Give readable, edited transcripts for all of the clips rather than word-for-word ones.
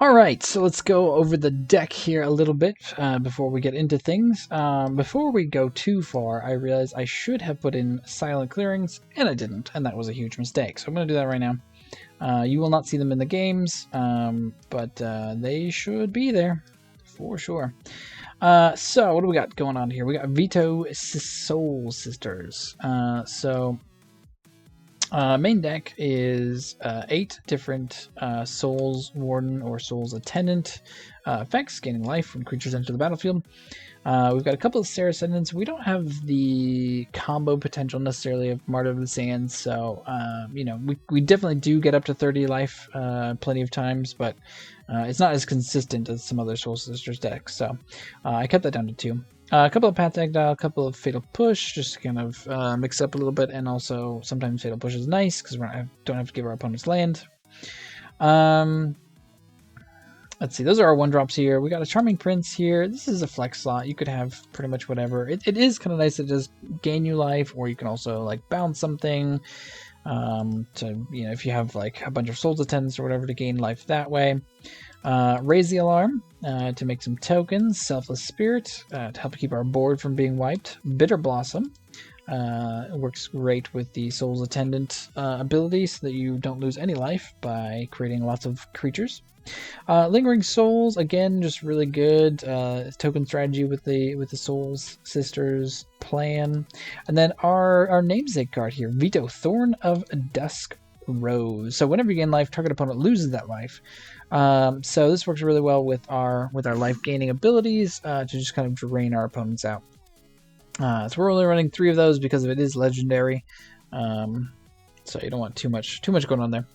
Alright, so let's go over the deck here a little bit before we get into things. Before we go too far, I realized I should have put in silent clearings, and I didn't, and that was a huge mistake. So I'm going to do that right now. You will not see them in the games, but they should be there, for sure. So what do we got going on here? We got Vito Soul Sisters. Main deck is 8 different Souls Warden or Souls Attendant effects, gaining life when creatures enter the battlefield. We've got a couple of Sarah Ascendants. We don't have the combo potential necessarily of Martyr of the Sands, so we definitely do get up to 30 life plenty of times, but it's not as consistent as some other Soul Sisters decks, so I kept that down to 2. A couple of Path to Exile, a couple of Fatal Push, just to kind of mix up a little bit, and also sometimes Fatal Push is nice because we don't have to give our opponents land. Let's see, those are our 1-drops here. We got a Charming Prince here. This is a flex slot. You could have pretty much whatever. It is kind of nice to just gain you life, or you can also like bounce something to, if you have like a bunch of Souls Attendants or whatever, to gain life that way. Raise the Alarm to make some tokens. Selfless Spirit to help keep our board from being wiped. Bitter Blossom works great with the Souls Attendant ability so that you don't lose any life by creating lots of creatures. Lingering Souls, again, just really good token strategy with the Souls Sisters plan. And then our namesake card here, Vito, Thorn of Dusk Rose. So whenever you gain life, target opponent loses that life. So this works really well with our life gaining abilities to just kind of drain our opponents out. So we're only running 3 of those because it is legendary. So you don't want too much going on there.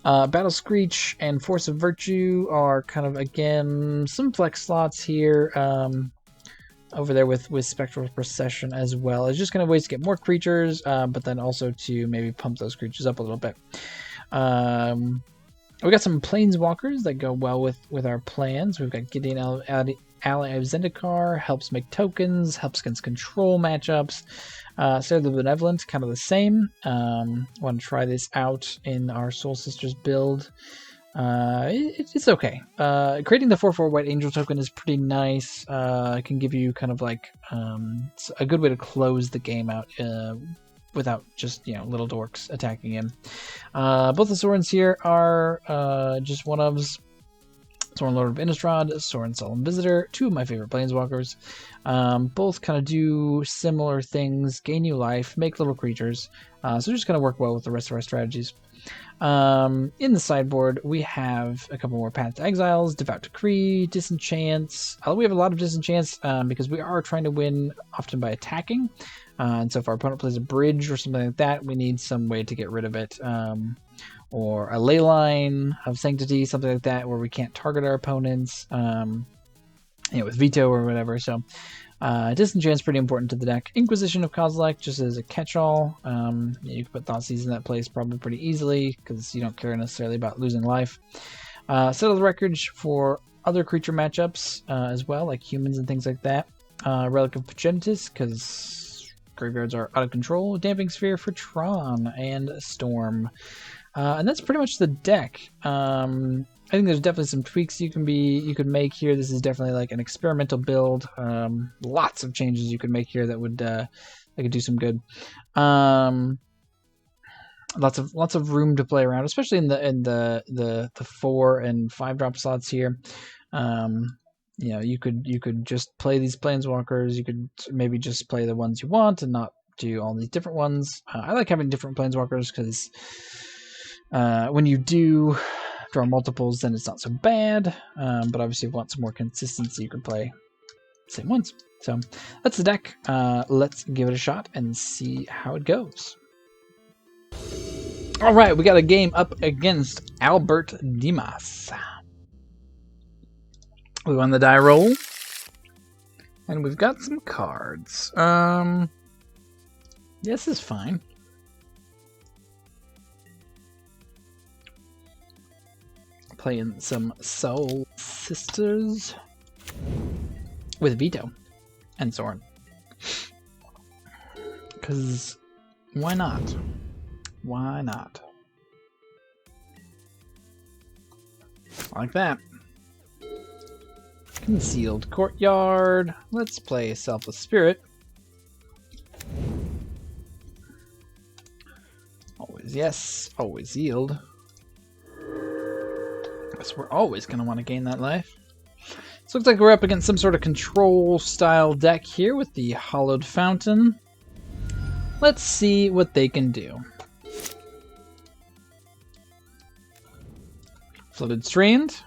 Battle Screech and Force of Virtue are kind of, again, some flex slots here. Over there with Spectral Procession as well. It's just kind of ways to get more creatures, but then also to maybe pump those creatures up a little bit. We got some Planeswalkers that go well with our plans. We've got Gideon Ally of Zendikar, helps make tokens, helps against control matchups. Sarah the Benevolent, kind of the same. Want to try this out in our Soul Sisters build. It's okay. Creating the 4/4 White Angel token is pretty nice. It can give you kind of like it's a good way to close the game out without just little dorks attacking him. Both the Sorens here are just one-ofs. Soren Lord of Innistrad, Soren Solemn Visitor, 2 of my favorite Planeswalkers. Both kind of do similar things, gain you life, make little creatures. So just kind of work well with the rest of our strategies. In the sideboard, we have a couple more Path to Exiles, Devout Decree, Disenchants. We have a lot of Disenchants because we are trying to win often by attacking. And so if our opponent plays a bridge or something like that, we need some way to get rid of it. Or a Leyline of Sanctity, something like that, where we can't target our opponents, with Vito or whatever. So Disenchant's pretty important to the deck. Inquisition of Kozilek, just as a catch-all. You can put Thoughtseize in that place probably pretty easily, because you don't care necessarily about losing life. Settle the Wreckage for other creature matchups as well, like humans and things like that. Relic of Progenitus, because graveyards are out of control. Damping Sphere for Tron and Storm. And that's pretty much the deck. I think there's definitely some tweaks you could make here. This is definitely like an experimental build. Lots of changes you could make here that could do some good. Lots of room to play around, especially in the 4 and 5-drop slots here. You could just play these Planeswalkers. You could maybe just play the ones you want and not do all these different ones. I like having different Planeswalkers because when you do draw multiples, then it's not so bad. But obviously, if you want some more consistency, you can play the same ones. So that's the deck. Let's give it a shot and see how it goes. All right, we got a game up against Albert Dimas. We won the die roll, and we've got some cards. This is fine. Playing some Soul Sisters with Vito and Thorn. Because why not? Why not? Like that. Concealed Courtyard. Let's play Selfless Spirit. Always yes, always yield. Guess we're always going to want to gain that life. So looks like we're up against some sort of control style deck here with the Hollowed Fountain. Let's see what they can do. Flooded Strand.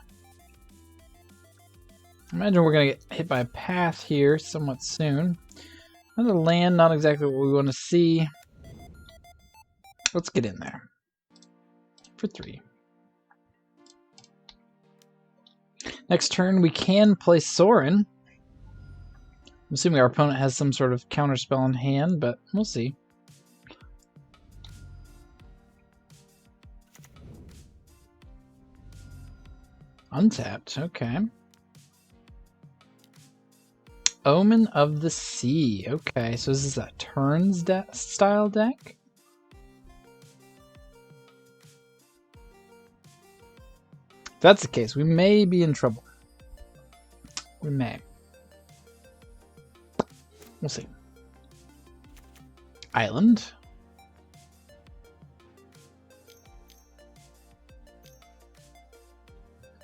Imagine we're going to get hit by a path here somewhat soon. Another land, not exactly what we want to see. Let's get in there. For 3. Next turn, we can play Sorin. I'm assuming our opponent has some sort of counterspell in hand, but we'll see. Untapped, okay. Omen of the Sea. Okay, so this is a turns style deck? If that's the case, we may be in trouble. We may. We'll see. Island.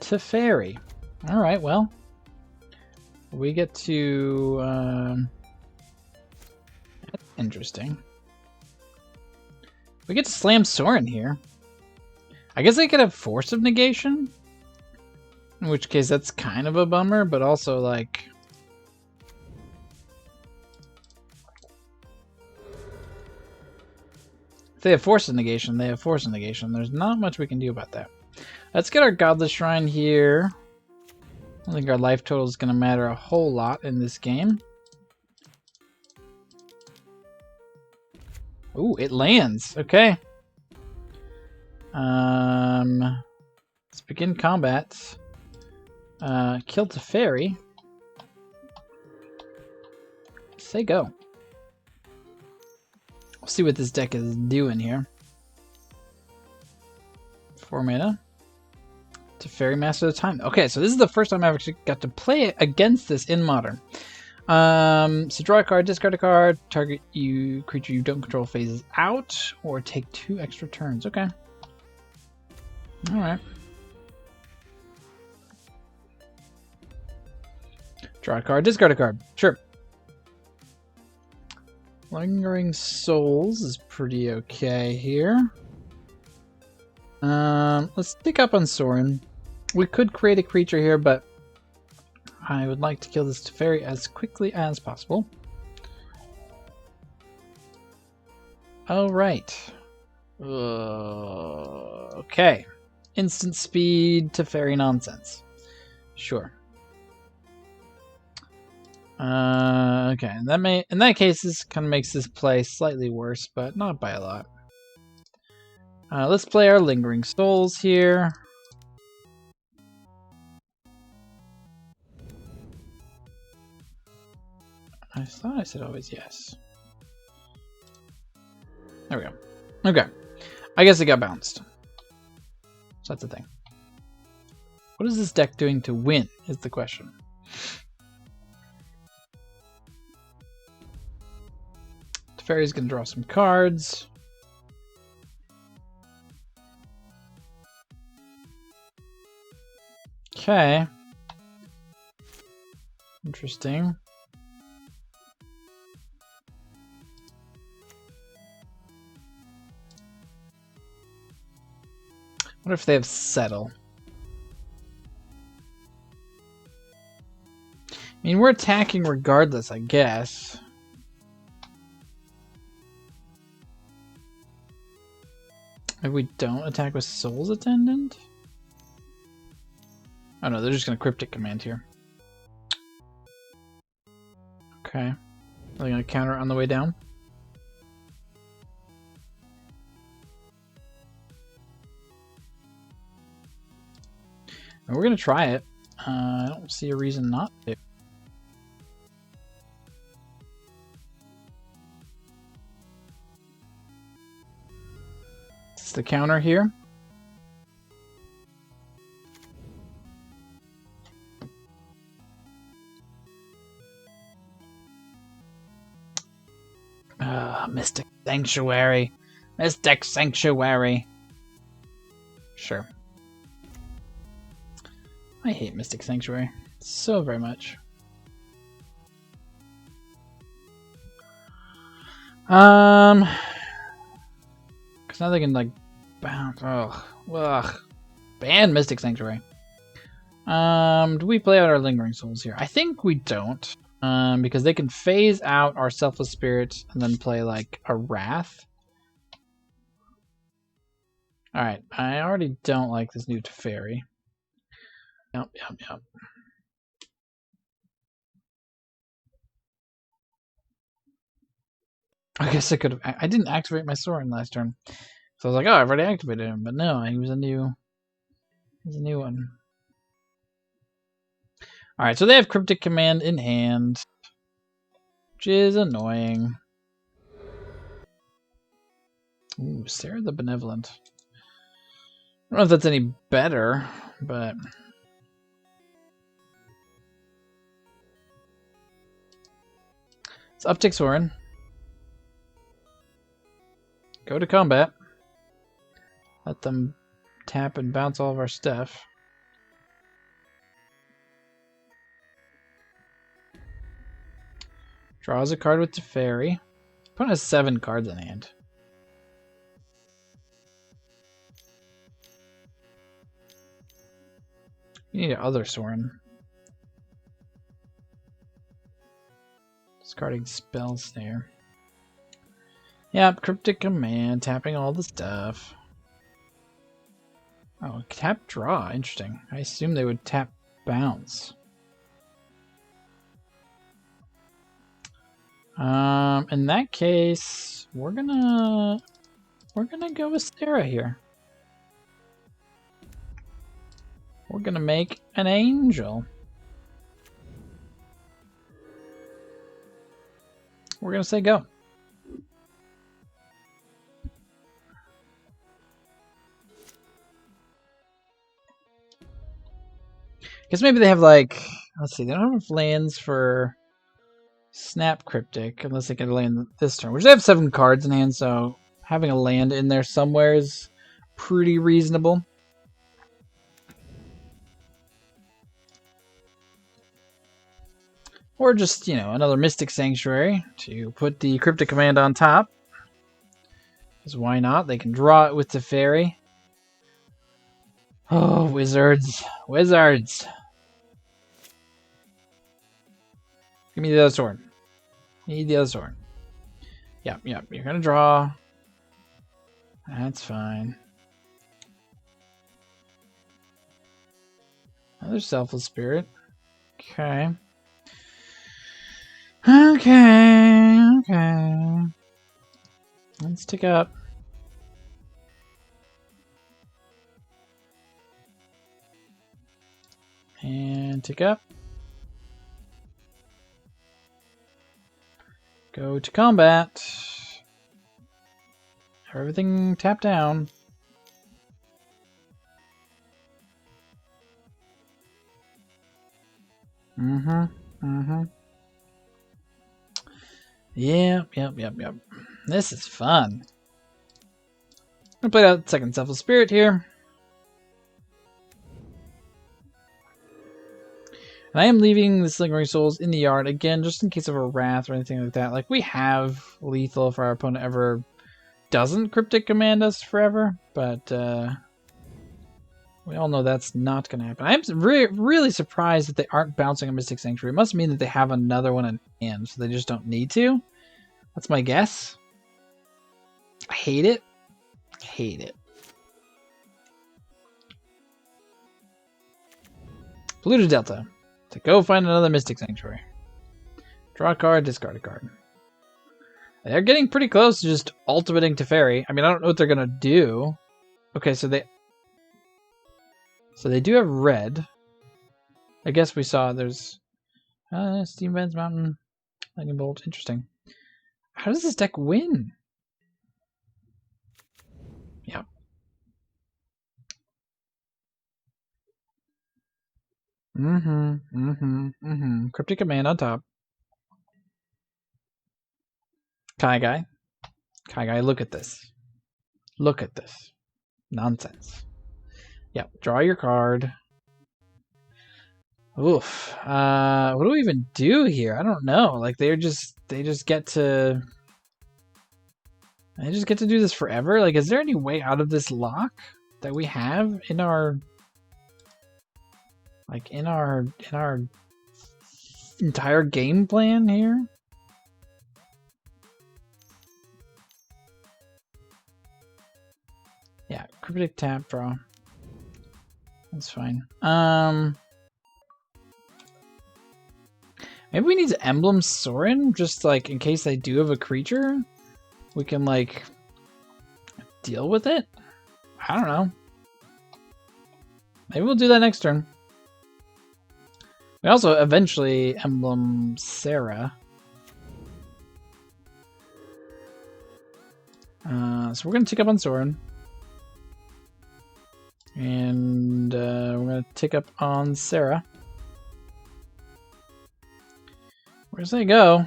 Teferi. Alright, well. We get to... that's interesting. We get to slam Sorin here. I guess I could have Force of Negation. In which case that's kind of a bummer, but also like... if they have Force of Negation, they have Force of Negation. There's not much we can do about that. Let's get our Godless Shrine here. I don't think our life total is going to matter a whole lot in this game. Ooh, it lands. Okay. Let's begin combat. Kill Teferi. Say go. We'll see what this deck is doing here. 4 mana. Teferi, Master of the Time. Okay, so this is the first time I've actually got to play against this in Modern. So draw a card, discard a card, target creature you don't control phases out, or take 2 extra turns. Okay. Alright. Draw a card, discard a card. Sure. Lingering Souls is pretty okay here. Let's pick up on Sorin. We could create a creature here, but I would like to kill this Teferi as quickly as possible. Alright. Okay. Instant speed Teferi nonsense. Sure. Okay. In that case, this kind of makes this play slightly worse, but not by a lot. Let's play our Lingering Souls here. I thought I said always yes. There we go. Okay. I guess it got bounced. So that's the thing. What is this deck doing to win is the question. Teferi's going to draw some cards. Okay. Interesting. What if they have Settle? I mean, we're attacking regardless, I guess. Maybe we don't attack with Soul's Attendant? Oh no, they're just going to Cryptic Command here. Okay. Are they going to counter on the way down? And we're going to try it. I don't see a reason not to. This is the counter here. Mystic Sanctuary. Mystic Sanctuary. Sure. I hate Mystic Sanctuary so very much. Because now they can like bounce. Oh, ugh. Ban Mystic Sanctuary. Do we play out our Lingering Souls here? I think we don't. Because they can phase out our Selfless Spirit and then play like a Wrath. Alright, I already don't like this new Teferi. Yep. I guess I could have. I didn't activate my Sorin last turn. So I was like, oh, I've already activated him. But no, he was a new one. Alright, so they have Cryptic Command in hand, which is annoying. Ooh, Sarah the Benevolent. I don't know if that's any better, but... Let's uptick Sorin. Go to combat. Let them tap and bounce all of our stuff. Draws a card with Teferi. Opponent has 7 cards in hand. You need other Sorin. Discarding Spell Snare. Yep, Cryptic Command, tapping all the stuff. Oh, tap draw, interesting. I assume they would tap bounce. In that case, we're gonna go with Sarah here. We're gonna make an angel. We're gonna say go. Guess maybe they have like, let's see, they don't have enough lands for Snap Cryptic unless they can land this turn, which they have 7 cards in hand, so having a land in there somewhere is pretty reasonable. Or just, you know, another Mystic Sanctuary to put the Cryptic Command on top. Because why not? They can draw it with Teferi. Oh, wizards. Wizards. Give me the other sword. Need the other sword. Yep. You're going to draw. That's fine. Another Selfless Spirit. Okay. Okay. Let's tick up. And tick up. Go to combat. Everything tap down. Yep. This is fun. I'm gonna play out second Selfless Spirit here. And I am leaving the Lingering Souls in the yard again, just in case of a Wrath or anything like that. Like, we have lethal if our opponent ever doesn't Cryptic Command us forever, but we all know that's not going to happen. I'm really surprised that they aren't bouncing a Mystic Sanctuary. It must mean that they have another one in hand, so they just don't need to. That's my guess. I hate it. Hate it. Polluted Delta. To go find another Mystic Sanctuary. Draw a card, discard a card. They're getting pretty close to just ultimating Teferi. I mean, I don't know what they're going to do. Okay, so they do have red. I guess we saw there's Steam Vents, Mountain, Lightning Bolt. Interesting. How does this deck win? Yeah. Cryptic Command on top. Kai Guy. Kai guy, look at this. Look at this. Nonsense. Yep, draw your card. Oof. What do we even do here? I don't know. Like they just get to do this forever? Like, is there any way out of this lock that we have in our entire game plan here? Yeah, cryptic tap draw. That's fine. Maybe we need to emblem Sorin, just like in case they do have a creature. We can like deal with it? I don't know. Maybe we'll do that next turn. We also eventually emblem Sarah. So we're going to tick up on Sorin. And we're going to tick up on Sarah. Where's they go?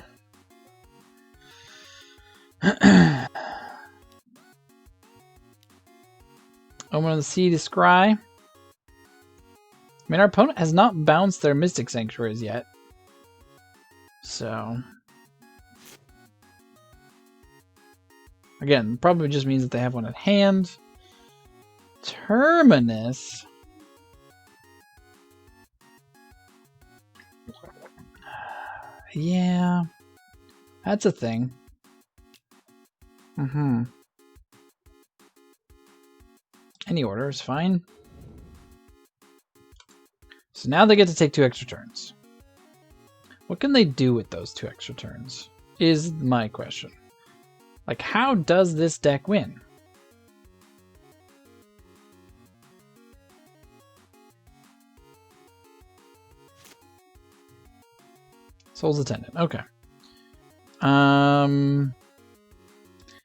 Omen of the Sea to scry. I mean, our opponent has not bounced their Mystic Sanctuaries yet. So... again, probably just means that they have one at hand. Terminus. Yeah. That's a thing. Any order is fine. So now they get to take 2 extra turns. What can they do with those 2 extra turns? Is my question. Like, how does this deck win? Soul's Attendant. Okay.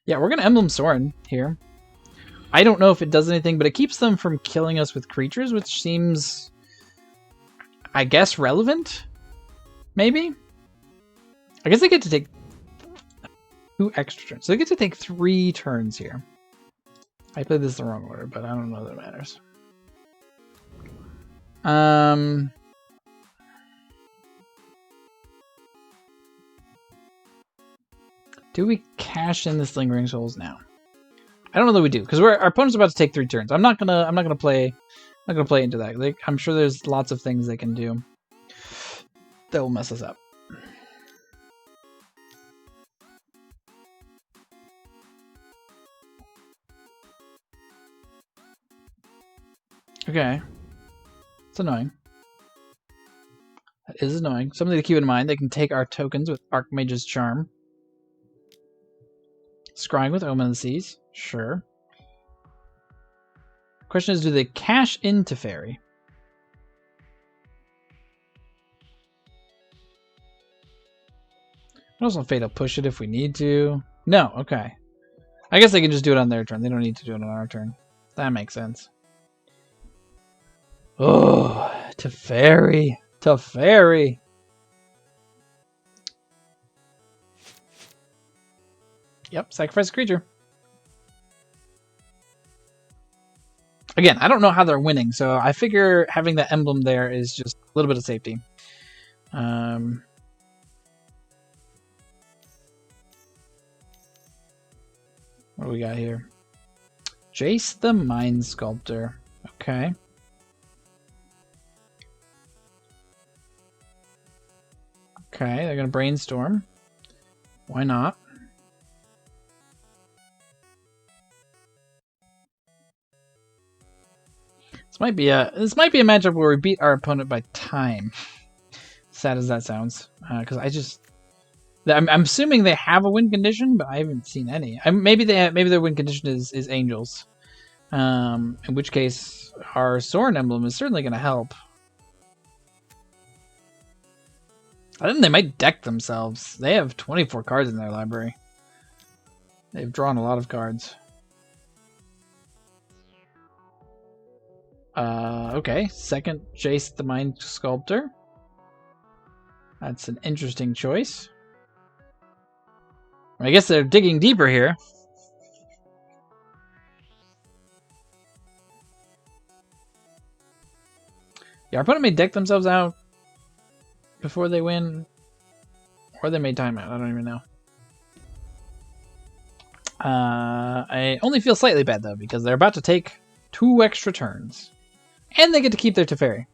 Yeah, we're gonna Emblem Sorin here. I don't know if it does anything, but it keeps them from killing us with creatures, which seems, I guess, relevant? Maybe? I guess they get to take 2 extra turns. So they get to take 3 turns here. I played this the wrong order, but I don't know that it matters. Do we cash in this Lingering Souls now? I don't know that we do, because our opponent's about to take 3 turns. I'm not gonna play into that. Like, I'm sure there's lots of things they can do that will mess us up. Okay. It's annoying. That is annoying. Something to keep in mind, they can take our tokens with Archmage's Charm. Scrying with Omen of the Seas. Sure. Question is, do they cash into Fairy? Also, Fate will push it if we need to. No, okay. I guess they can just do it on their turn. They don't need to do it on our turn. That makes sense. Oh, Teferi. Teferi. Yep, sacrifice a creature. Again, I don't know how they're winning, so I figure having that emblem there is just a little bit of safety. What do we got here? Jace the Mind Sculptor. Okay. Okay, they're going to brainstorm. Why not? This might be a matchup where we beat our opponent by time. Sad as that sounds, because I'm assuming they have a win condition, but I haven't seen any. Maybe their win condition is Angels, in which case our Sorin emblem is certainly going to help. I think they might deck themselves. They have 24 cards in their library. They've drawn a lot of cards. Okay, second Jace the Mind Sculptor. That's an interesting choice. I guess they're digging deeper here. Yeah, our opponent may deck themselves out before they win, or they may time out. I don't even know. I only feel slightly bad though because they're about to take 2 extra turns, and they get to keep their Teferi.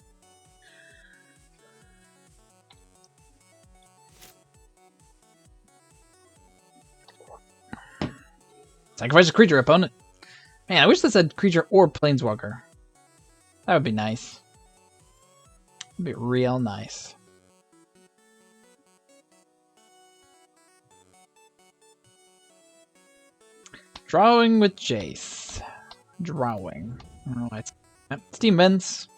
Sacrifice a creature, opponent. Man, I wish this said creature or planeswalker. That would be nice. That'd be real nice. Drawing with Jace. Drawing. I don't know why it's... Steam Vents.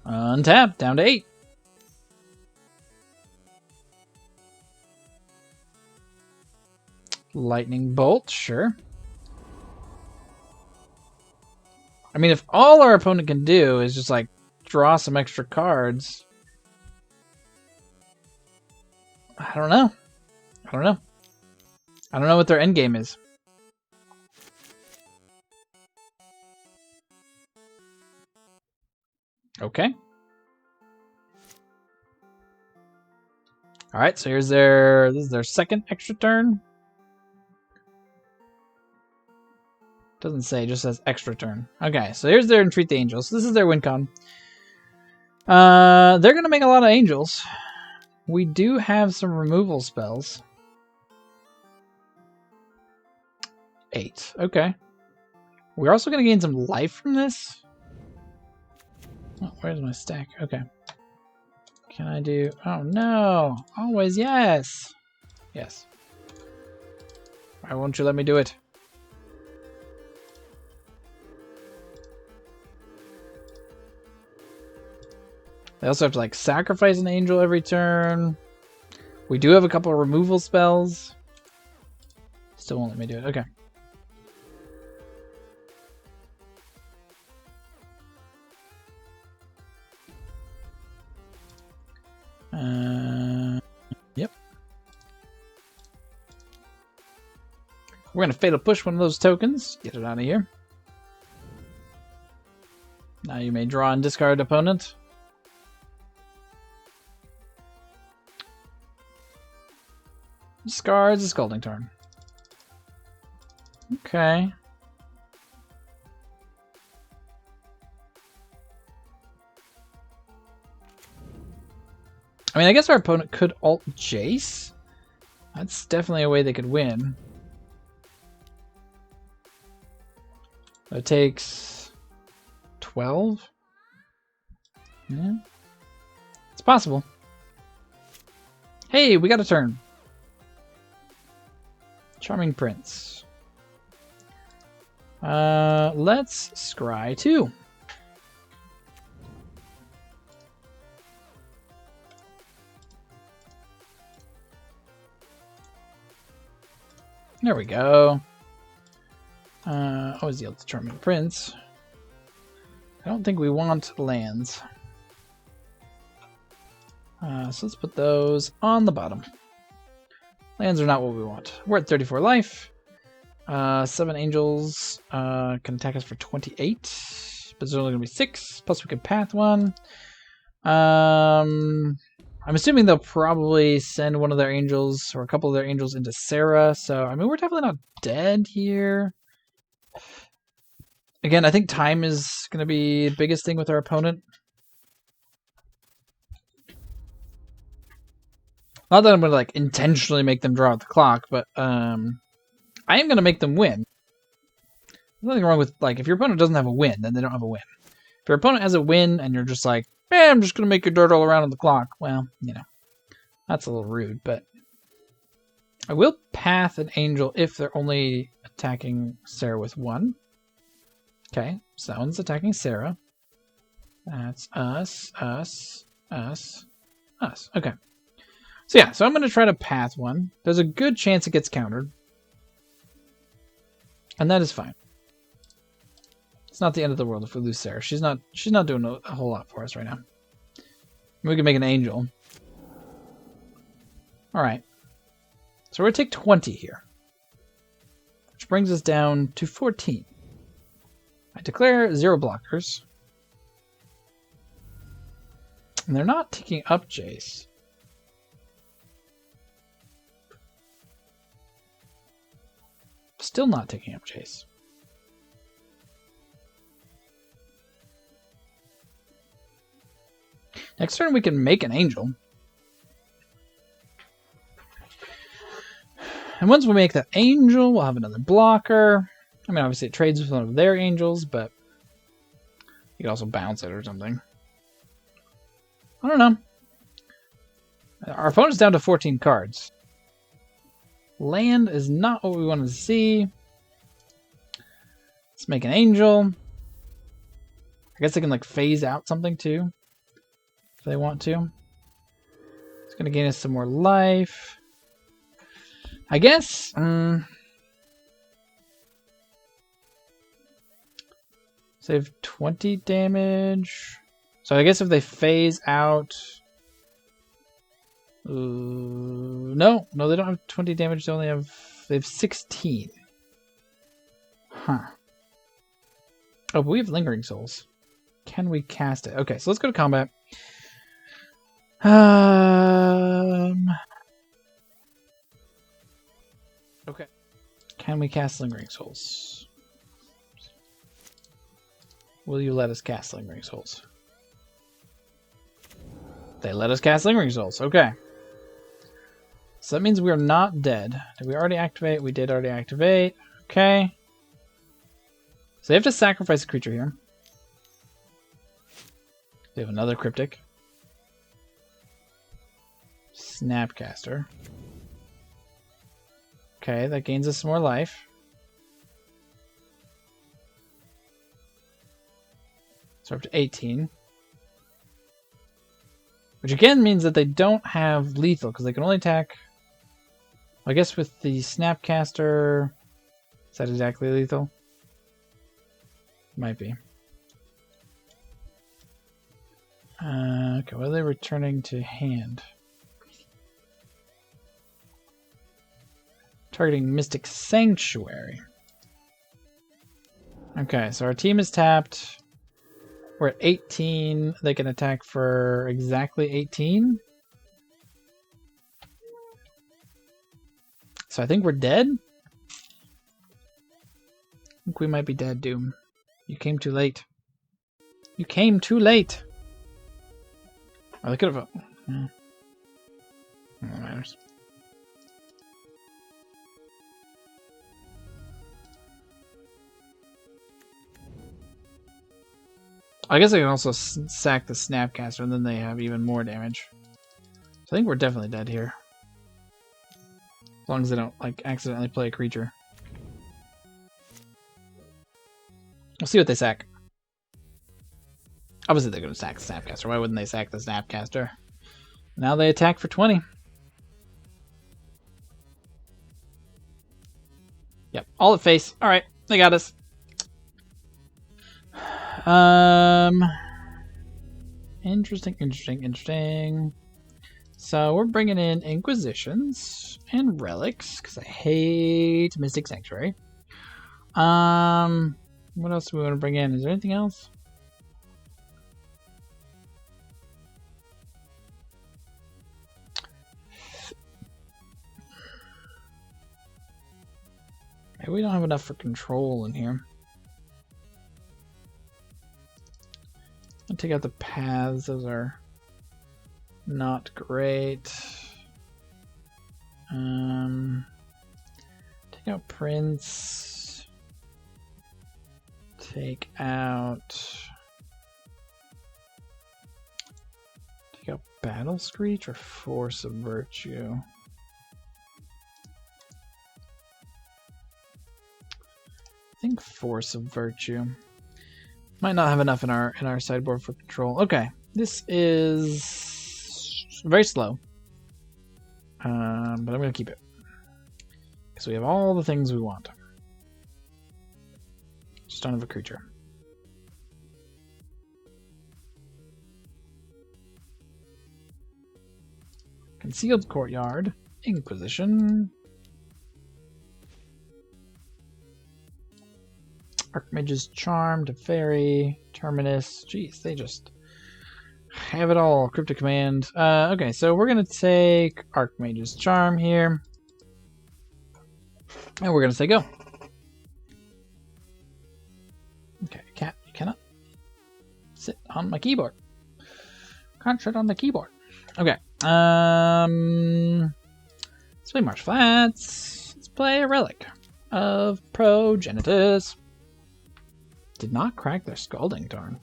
Untap. Down to 8. Lightning Bolt. Sure. I mean, if all our opponent can do is just, like, draw some extra cards... I don't know. I don't know. I don't know what their endgame is. Okay. Alright, so here's their... This is their second extra turn. Doesn't say, just says extra turn. Okay, so here's their Entreat the Angels. This is their win con. They're going to make a lot of angels. We do have some removal spells. 8. Okay. We're also going to gain some life from this. Oh, where's my stack? Okay. Can I do... Oh, no. Always yes. Yes. Why won't you let me do it? They also have to, like, sacrifice an angel every turn. We do have a couple of removal spells. Still won't let me do it. Okay. Yep. We're going to Fatal Push one of those tokens. Get it out of here. Now you may draw and discard opponent. Discards a Scalding Tarn. Okay. I mean, I guess our opponent could ult Jace. That's definitely a way they could win. It takes 12. Yeah. It's possible. Hey, we got a turn. Charming Prince. Let's scry 2. There we go. Always yield to Charming Prince. I don't think we want lands. So let's put those on the bottom. Lands are not what we want. We're at 34 life. 7 angels can attack us for 28. But there's only going to be 6. Plus we could path one. I'm assuming they'll probably send one of their angels or a couple of their angels into Sarah. So, I mean, we're definitely not dead here. Again, I think time is going to be the biggest thing with our opponent. Not that I'm going to like intentionally make them draw out the clock, but I am going to make them win. There's nothing wrong with, like, if your opponent doesn't have a win, then they don't have a win. If your opponent has a win and you're just like, eh, I'm just going to make you dirt all around on the clock, well, you know, that's a little rude, but I will path an angel if they're only attacking Sarah with 1. Okay, so that one's attacking Sarah. That's us, us, us, us. Okay. So yeah, so I'm going to try to path one. There's a good chance it gets countered. And that is fine. It's not the end of the world if we lose Sarah. She's not doing a whole lot for us right now. We can make an angel. Alright. So we're going to take 20 here. Which brings us down to 14. I declare 0 blockers. And they're not taking up Jace. Still not taking up Jace. Next turn we can make an angel. And once we make that angel, we'll have another blocker. I mean, obviously it trades with one of their angels, but you can also bounce it or something. I don't know. Our opponent's down to 14 cards. Land is not what we wanted to see. Let's make an angel. I guess they can like phase out something too, if they want to. It's going to gain us some more life. I guess. Save 20 damage. So I guess if they phase out... no, they don't have 20 damage. They have 16. Huh. Oh, but we have Lingering Souls. Can we cast it? Okay, so let's go to combat. Okay. Can we cast Lingering Souls? Will you let us cast Lingering Souls? They let us cast Lingering Souls. Okay. So that means we are not dead. Did we already activate? We did already activate. Okay. So they have to sacrifice a creature here. They have another Cryptic. Snapcaster. Okay, that gains us some more life. So up to 18. Which again means that they don't have lethal, because they can only attack... I guess with the Snapcaster... Is that exactly lethal? Might be. Okay, what are they returning to hand? Targeting Mystic Sanctuary. Okay, so our team is tapped. We're at 18. They can attack for exactly 18. So I think we're dead. I think we might be dead, Doom. You came too late. You came too late. Oh, they could have... No matters. I guess I can also sack the Snapcaster, and then they have even more damage. So I think we're definitely dead here. As long as they don't, like, accidentally play a creature. We'll see what they sack. Obviously they're going to sack the Snapcaster. Why wouldn't they sack the Snapcaster? Now they attack for 20. Yep, all at face. Alright, they got us. Interesting. So we're bringing in Inquisitions and Relics, because I hate Mystic Sanctuary. What else do we want to bring in? Is there anything else? Maybe we don't have enough for control in here. I'll take out the paths. Those are not great. Take out Prince. Take out Battle Screech or Force of Virtue. I think Force of Virtue. Might not have enough in our sideboard for control. Okay, this is very slow, but I'm gonna keep it because we have all the things we want. Just don't have a creature. Concealed Courtyard, Inquisition. Archmage's Charm, Teferi, Terminus. Jeez, they just have it all. Cryptic Command. Okay, so we're going to take Archmage's Charm here. And we're going to say go. Okay, cat, you cannot sit on my keyboard. Can't sit on the keyboard. Okay. Let's play Marsh Flats. Let's play a Relic of Progenitus. Did not crack their Scalding Tarn.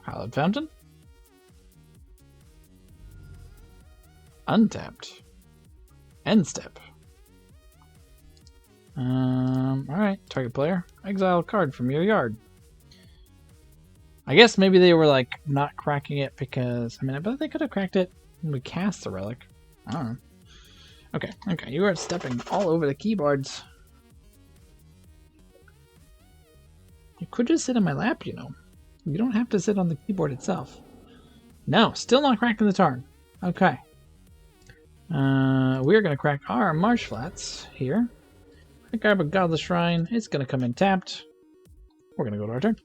Hallowed Fountain. Untapped. End step. Alright, target player. Exile a card from your yard. I guess maybe they were like not cracking it because, I mean, I bet they could have cracked it when we cast the Relic. I don't know. Okay, okay, you are stepping all over the keyboards. You could just sit on my lap, you know. You don't have to sit on the keyboard itself. No, still not cracking the Tarn. Okay. We're going to crack our Marsh Flats here. I grab a Godless Shrine. It's going to come in tapped. We're going to go to our turn.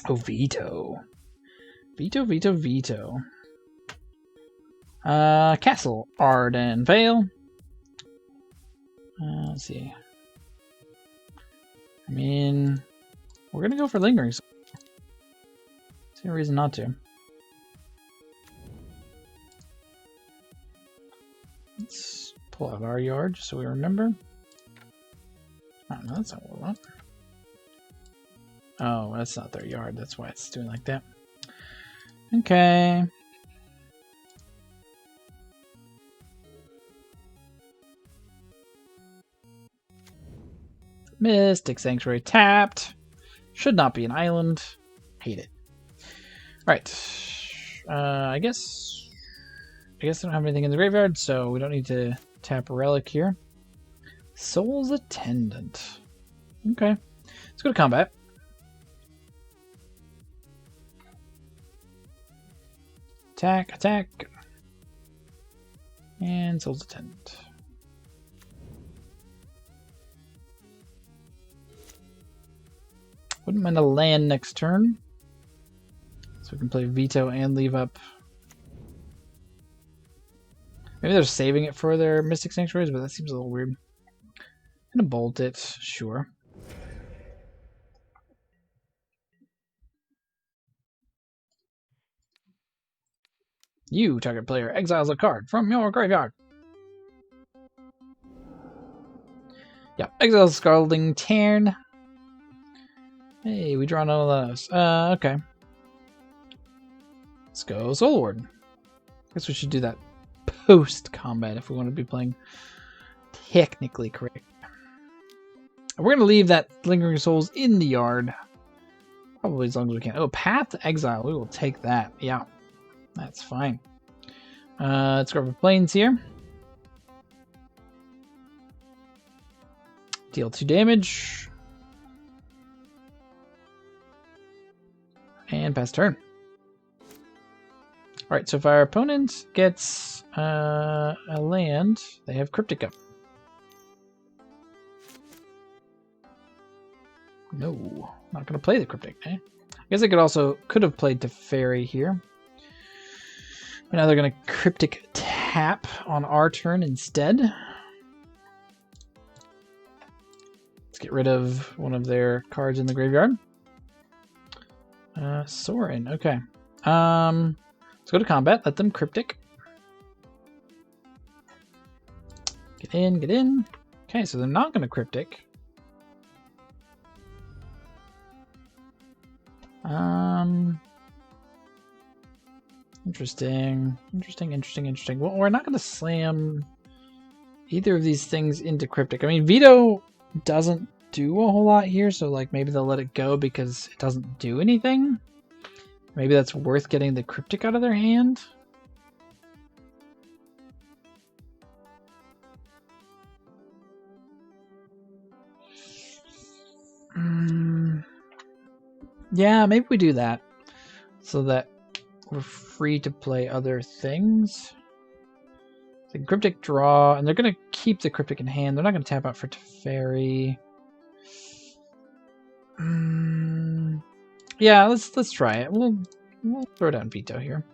Oh, Vito. Vito, Vito, Vito. Castle, Arden Vale. Let's see. I mean, we're going to go for Lingering. See no reason not to. Let's pull out our yard just so we remember. Oh, no, that's not what we want. Oh, that's not their yard. That's why it's doing like that. Okay. Mystic Sanctuary tapped. Should not be an island. Hate it. Right. I guess I don't have anything in the graveyard, so we don't need to tap a Relic here. Soul's Attendant. Okay. Let's go to combat. Attack, attack. And Soul's Attendant. Wouldn't mind a land next turn. So we can play Vito and leave up. Maybe they're saving it for their Mystic Sanctuaries, but that seems a little weird. I'm gonna bolt it, sure. You, target player, exiles a card from your graveyard. Yeah, exiles Scalding Tarn. Hey, we draw none of those. Okay. Let's go Soul Warden. Guess we should do that post-combat if we want to be playing technically correct. We're going to leave that Lingering Souls in the yard. Probably as long as we can. Oh, Path to Exile. We will take that. Yeah, that's fine. Let's grab our planes here. Deal 2 damage. And pass turn. Alright, so if our opponent gets a land, they have Cryptic up. No, not going to play the Cryptic, eh? I guess I could have played Teferi here. But now they're going to Cryptic tap on our turn instead. Let's get rid of one of their cards in the graveyard. Sorin, okay. Let's go to combat, let them Cryptic. Get in, get in. Okay, so they're not going to Cryptic. Interesting. Well, we're not going to slam either of these things into Cryptic. I mean, Vito doesn't do a whole lot here, so like maybe they'll let it go because it doesn't do anything. Maybe that's worth getting the Cryptic out of their hand. Yeah, maybe we do that so that we're free to play other things. The Cryptic draw, and they're going to keep the Cryptic in hand. They're not going to tap out for Teferi. Yeah, let's try it. We'll throw down Vito here.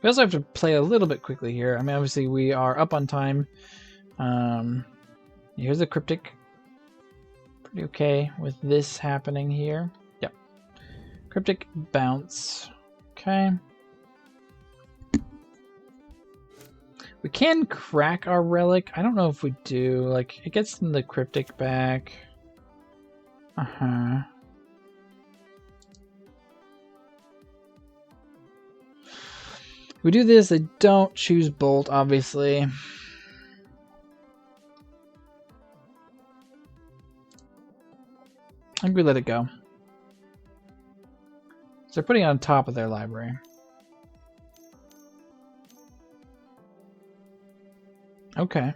We also have to play a little bit quickly here. I mean, obviously we are up on time. Here's the Cryptic. Pretty okay with this happening here. Yep. Cryptic bounce. Okay. We can crack our relic. I don't know if we do. Like, it gets the Cryptic back. Uh-huh. If we do this, they don't choose Bolt, obviously. I think we let it go. So they're putting it on top of their library. Okay.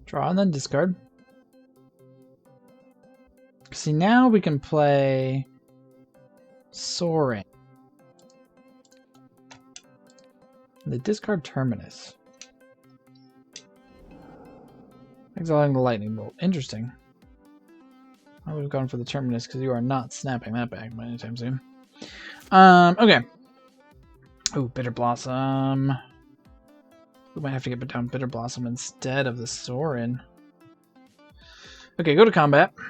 Draw and then discard. See, now we can play Soaring. The discard Terminus. Exiling the Lightning Bolt. Interesting. I would have gone for the Terminus because you are not snapping that back anytime soon. Okay. Ooh, Bitter Blossom. We might have to get down Bitter Blossom instead of the Sorin. Okay, go to combat. I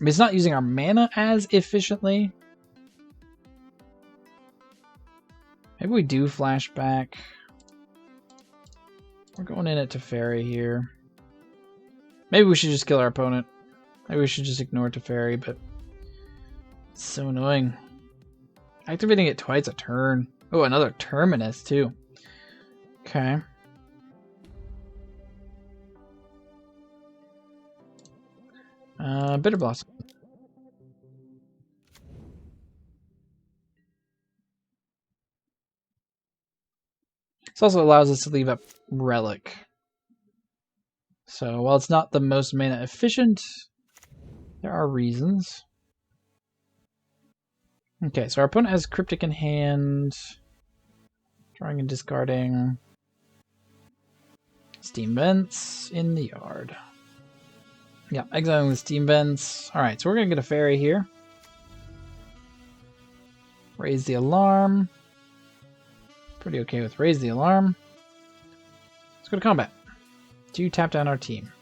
mean, it's not using our mana as efficiently. Maybe we do flashback. We're going in at Teferi here. Maybe we should just kill our opponent. Maybe we should just ignore Teferi, but it's so annoying. Activating it twice a turn. Oh, another Terminus too. Okay. Bitter Blossom. This also allows us to leave up Relic. So while it's not the most mana efficient, there are reasons. Okay, so our opponent has Cryptic in hand. Drawing and discarding. Steam Vents in the yard. Yeah, exiling the Steam Vents. Alright, so we're going to get a fairy here. Raise the Alarm. Pretty okay with Raise the Alarm. Let's go to combat. Do tap down our team.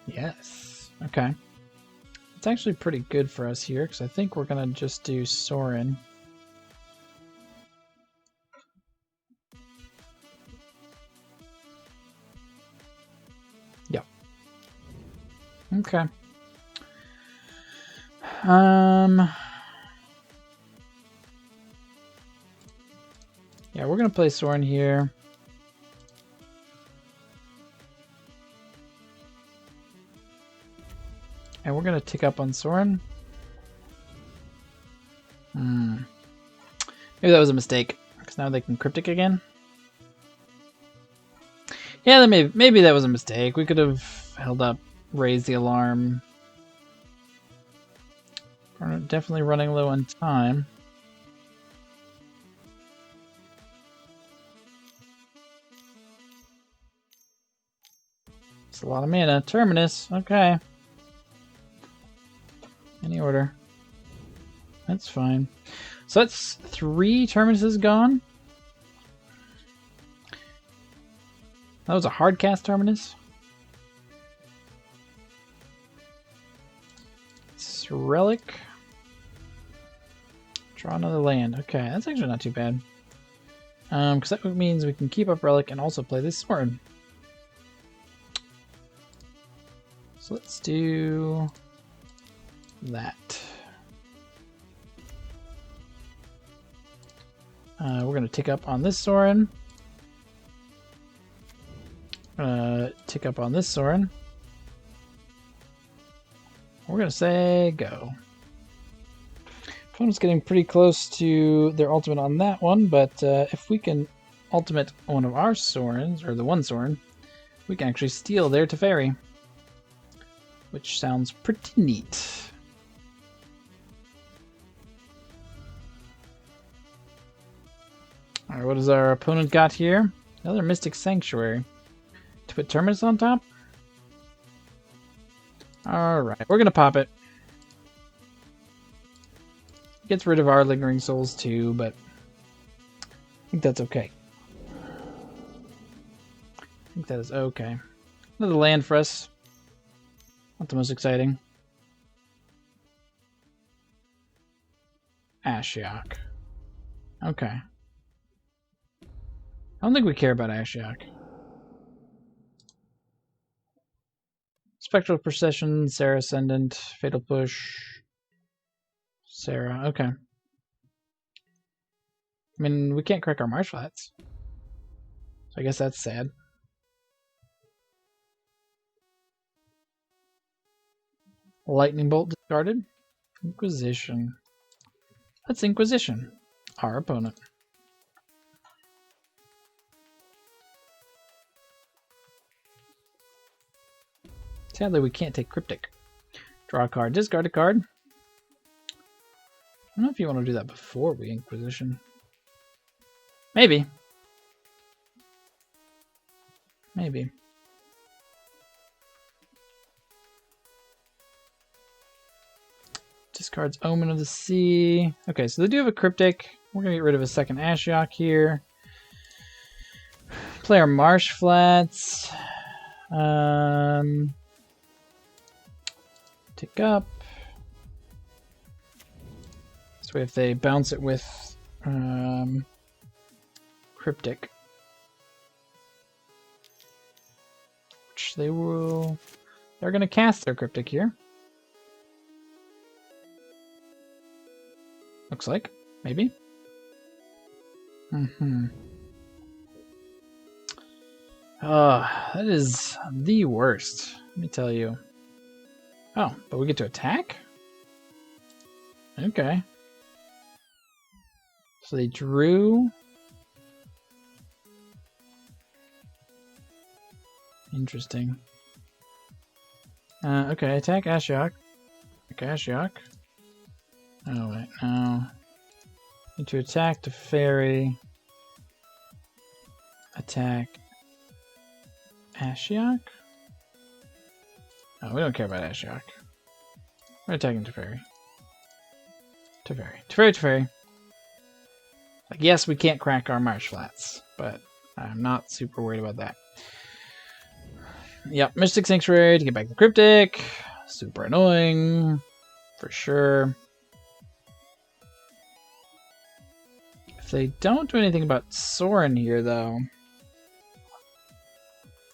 Yes. Okay. It's actually pretty good for us here, because I think we're going to just do Sorin. Yep. Okay. Yeah, we're going to play Sorin here. And we're going to tick up on Sorin. Maybe that was a mistake, because now they can Cryptic again. Yeah, then maybe that was a mistake. We could have held up, raised the alarm. We're definitely running low on time. It's a lot of mana. Terminus, okay. Any order. That's fine. So that's 3 Terminuses gone. That was a hard cast Terminus. It's Relic. Draw another land. Okay, that's actually not too bad. Because that means we can keep up Relic and also play this sword. So let's do that. We're going to tick up on this Sorin. Tick up on this Sorin. We're going to say go. Opponent's getting pretty close to their ultimate on that one, but if we can ultimate one of our Sorins, or the one Sorin, We can actually steal their Teferi, which sounds pretty neat. Alright, what does our opponent got here? Another Mystic Sanctuary. To put Terminus on top? Alright, we're gonna pop it. Gets rid of our Lingering Souls too, but I think that's okay. I think that is okay. Another land for us. Not the most exciting. Ashiok. Okay. I don't think we care about Ashiok. Spectral Procession, Sarah Ascendant, Fatal Push, Sarah. Okay. I mean, we can't crack our Marsh Flats. So I guess that's sad. Lightning Bolt discarded. Inquisition. Let's Inquisition our opponent. Sadly, we can't take Cryptic. Draw a card, discard a card. I don't know if you want to do that before we Inquisition. Maybe. Maybe. Discards Omen of the Sea. Okay, so they do have a Cryptic. We're going to get rid of a second Ashiok here. Play our Marsh Flats. Tick up. So if they bounce it with Cryptic, which they will, they're going to cast their Cryptic here. Looks like, maybe. That is the worst. Let me tell you. Oh, but we get to attack? Okay. So they drew. Interesting. Okay, attack Ashiok. Okay, Ashiok. Oh, wait, no. Need to attack the fairy. Attack Ashiok? Oh, we don't care about Ashiok. We're attacking Teferi. Teferi. Like, yes, we can't crack our Marsh Flats, but I'm not super worried about that. Yep, Mystic Sanctuary to get back the Cryptic. Super annoying. For sure. If they don't do anything about Sorin here, though,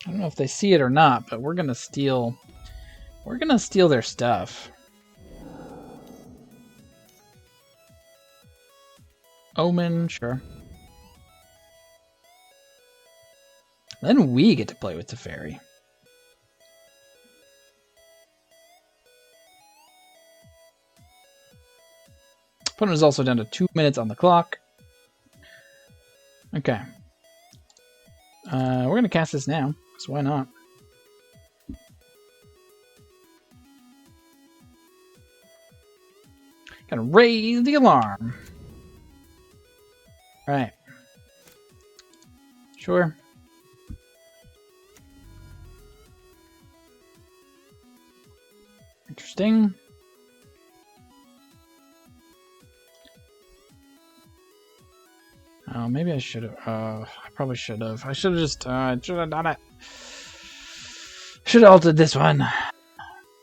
I don't know if they see it or not, but we're gonna steal. We're gonna steal their stuff. Omen, sure. Then we get to play with the fairy. Opponent is also down to 2 minutes on the clock. Okay. We're gonna cast this now, so why not? Gotta raise the alarm. Right. Sure. Interesting. Oh, maybe I should have. I probably should have. I should have just. Should have done it. Should have altered this one.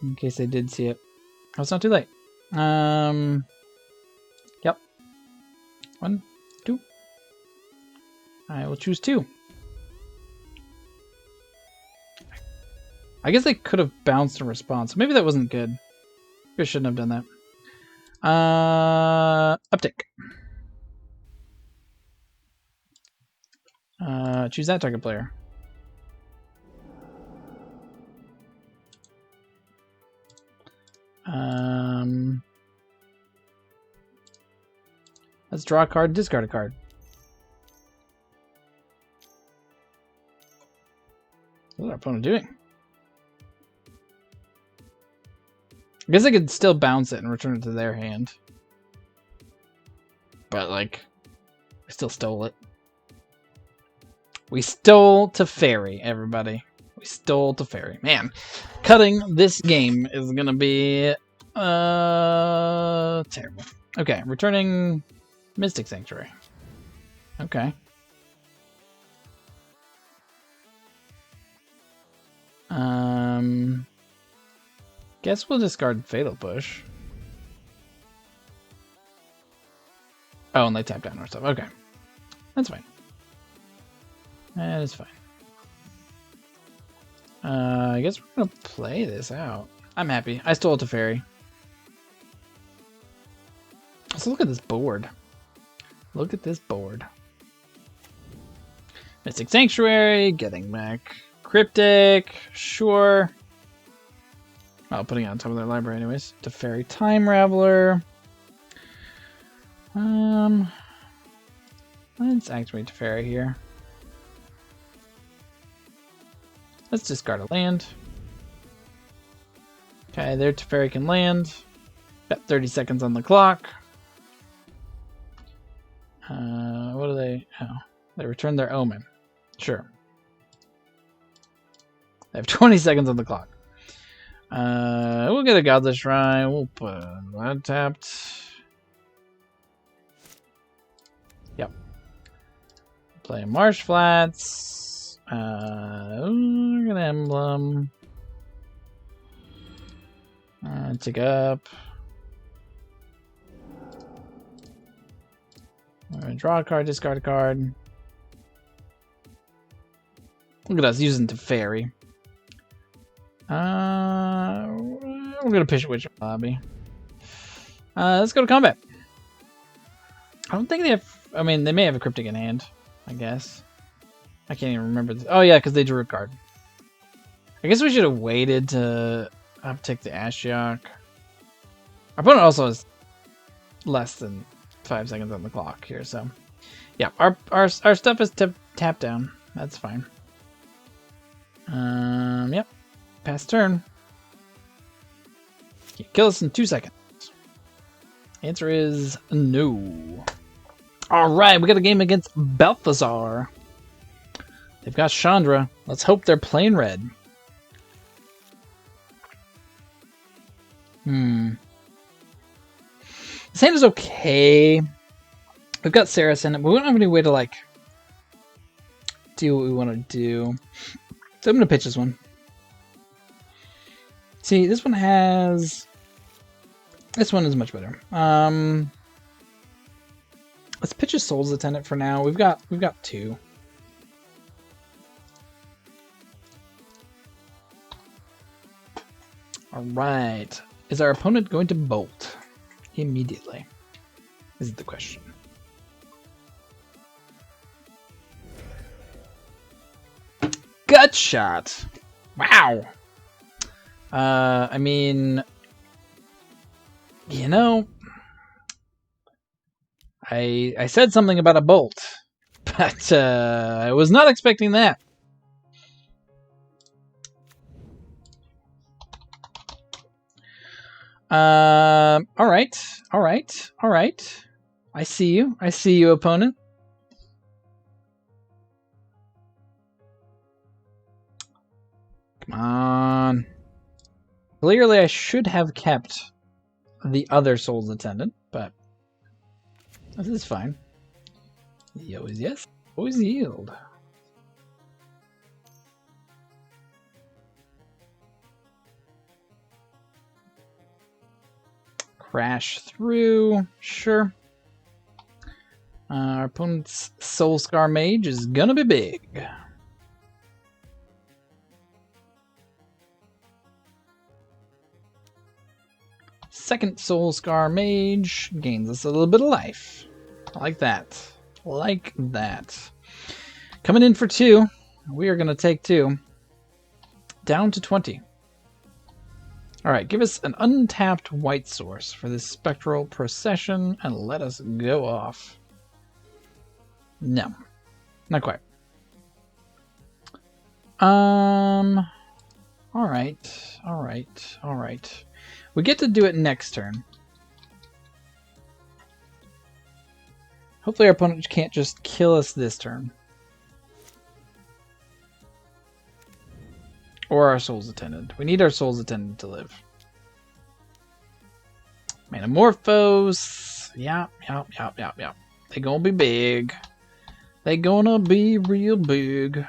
In case they did see it. Oh, it's not too late. Yep. 1, 2. I will choose 2. I guess they could have bounced a response. Maybe that wasn't good. Maybe I shouldn't have done that. Uptick. Choose that target player. Let's draw a card, discard a card. Those our opponent doing? I guess I could still bounce it and return it to their hand. But, like, we still stole it. We stole Teferi, everybody. We stole Teferi. Man, cutting this game is going to be terrible. Okay, returning Mystic Sanctuary. Okay. Guess we'll discard Fatal Push. Oh, and they tap down our stuff. Okay. That's fine. That is fine. I guess we're gonna play this out. I'm happy. I stole Teferi. So look at this board. Look at this board. Mystic Sanctuary, getting back Cryptic, sure. Oh, putting it on top of their library anyways. Teferi Time Raveler. Let's activate Teferi here. Let's discard a land. Okay, their Teferi can land. Got 30 seconds on the clock. What do they... Oh, they return their Omen. Sure. They have 20 seconds on the clock. We'll get a Godless Shrine. We'll put that tapped. Yep. Play Marsh Flats. We're gonna Emblem. Tick up. We're gonna draw a card, discard a card. Look at us using Teferi. We're gonna pitch Witch Lobby. Let's go to combat. I don't think they have. I mean, they may have a Cryptic in hand. I guess. I can't even remember. Oh yeah, because they drew a card. I guess we should have waited to uptick the Ashiok. Our opponent also has less than 5 seconds on the clock here, so yeah, our stuff is tapped down. That's fine. Yep. Pass turn. Can you kill us in 2 seconds? Answer is no. Alright, we got a game against Balthazar. They've got Chandra. Let's hope they're playing red. This hand is okay. We've got Saris in it, but we don't have any way to, like, do what we want to do. So I'm going to pitch this one. See, this one has... This one is much better. Let's pitch a Soul's Attendant for now. We've got 2. Alright. Is our opponent going to bolt immediately? Is the question. Gut shot. Wow. I mean, you know, I said something about a bolt, but I was not expecting that. All right. I see you, opponent. Come on. Clearly, I should have kept the other Soul's Attendant, but this is fine. Always yes, always yield. Crash through, sure. Our opponent's Soul Scar Mage is gonna be big. Second Soul Scar Mage gains us a little bit of life. I like that. Like that. Coming in for 2. We are going to take 2. Down to 20. Alright, give us an untapped white source for this Spectral Procession and let us go off. No. Not quite. Alright. Alright. Alright. We get to do it next turn. Hopefully our opponent can't just kill us this turn. Or our Soul's Attendant. We need our Soul's Attendant to live. Manamorphose. Yep. They gonna be big. They gonna be real big.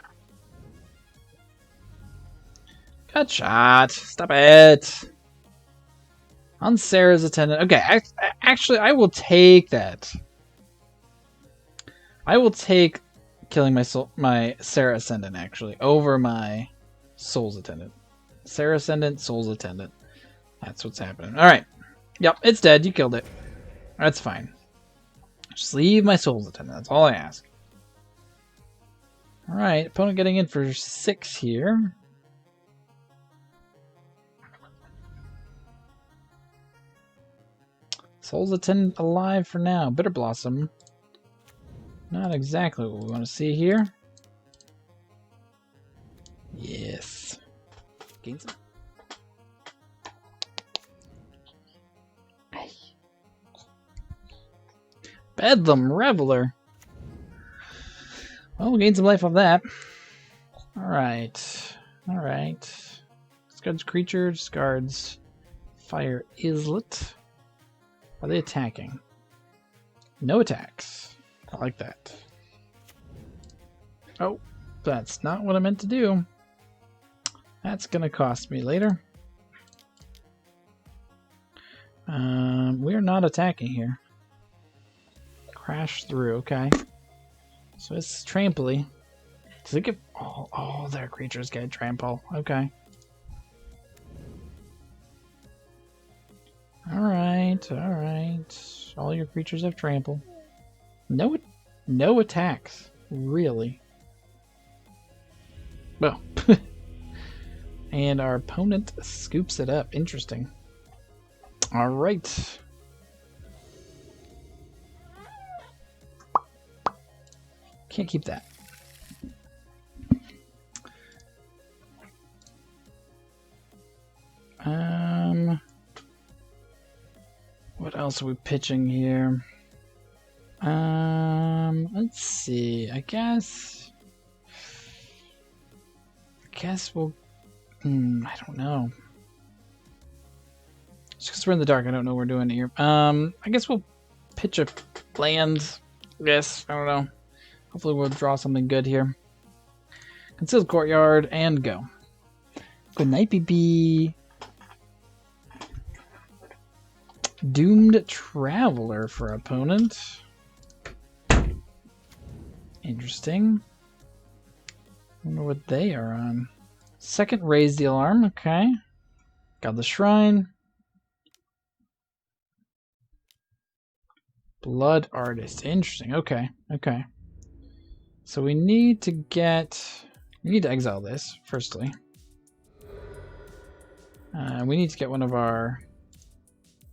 Good shot. Stop it. On Sarah's Attendant. Okay, actually, I will take that. I will take killing my Sarah Ascendant, actually, over my Soul's Attendant. Sarah Ascendant, Soul's Attendant. That's what's happening. Alright. Yep, it's dead. You killed it. That's fine. Just leave my Soul's Attendant. That's all I ask. Alright, opponent getting in for 6 here. Soul's Attendant alive for now. Bitter Blossom. Not exactly what we want to see here. Yes. Gain some. Bedlam Reveler. Well, we'll gain some life off that. Alright. Alright. Discards creature, discards fire islet. Are they attacking? No attacks. I like that. Oh, that's not what I meant to do. That's gonna cost me later. We're not attacking here. Crash through, okay. So it's trampoly. Does it give all their creatures get trample? Okay. Alright. All your creatures have trample. No attacks. Really. Well. And our opponent scoops it up. Interesting. Alright. Can't keep that. What else are we pitching here? Let's see. I guess we'll. I don't know. Just because we're in the dark, I don't know what we're doing here. I guess we'll pitch a land. Yes, I don't know. Hopefully we'll draw something good here. Concealed Courtyard and go. Good night, BB. Doomed Traveler for opponent. Interesting. Wonder what they are on. Second, raise the alarm. Okay. Got the shrine. Blood Artist. Interesting. Okay. Okay. So we need to exile this, firstly. We need to get one of our...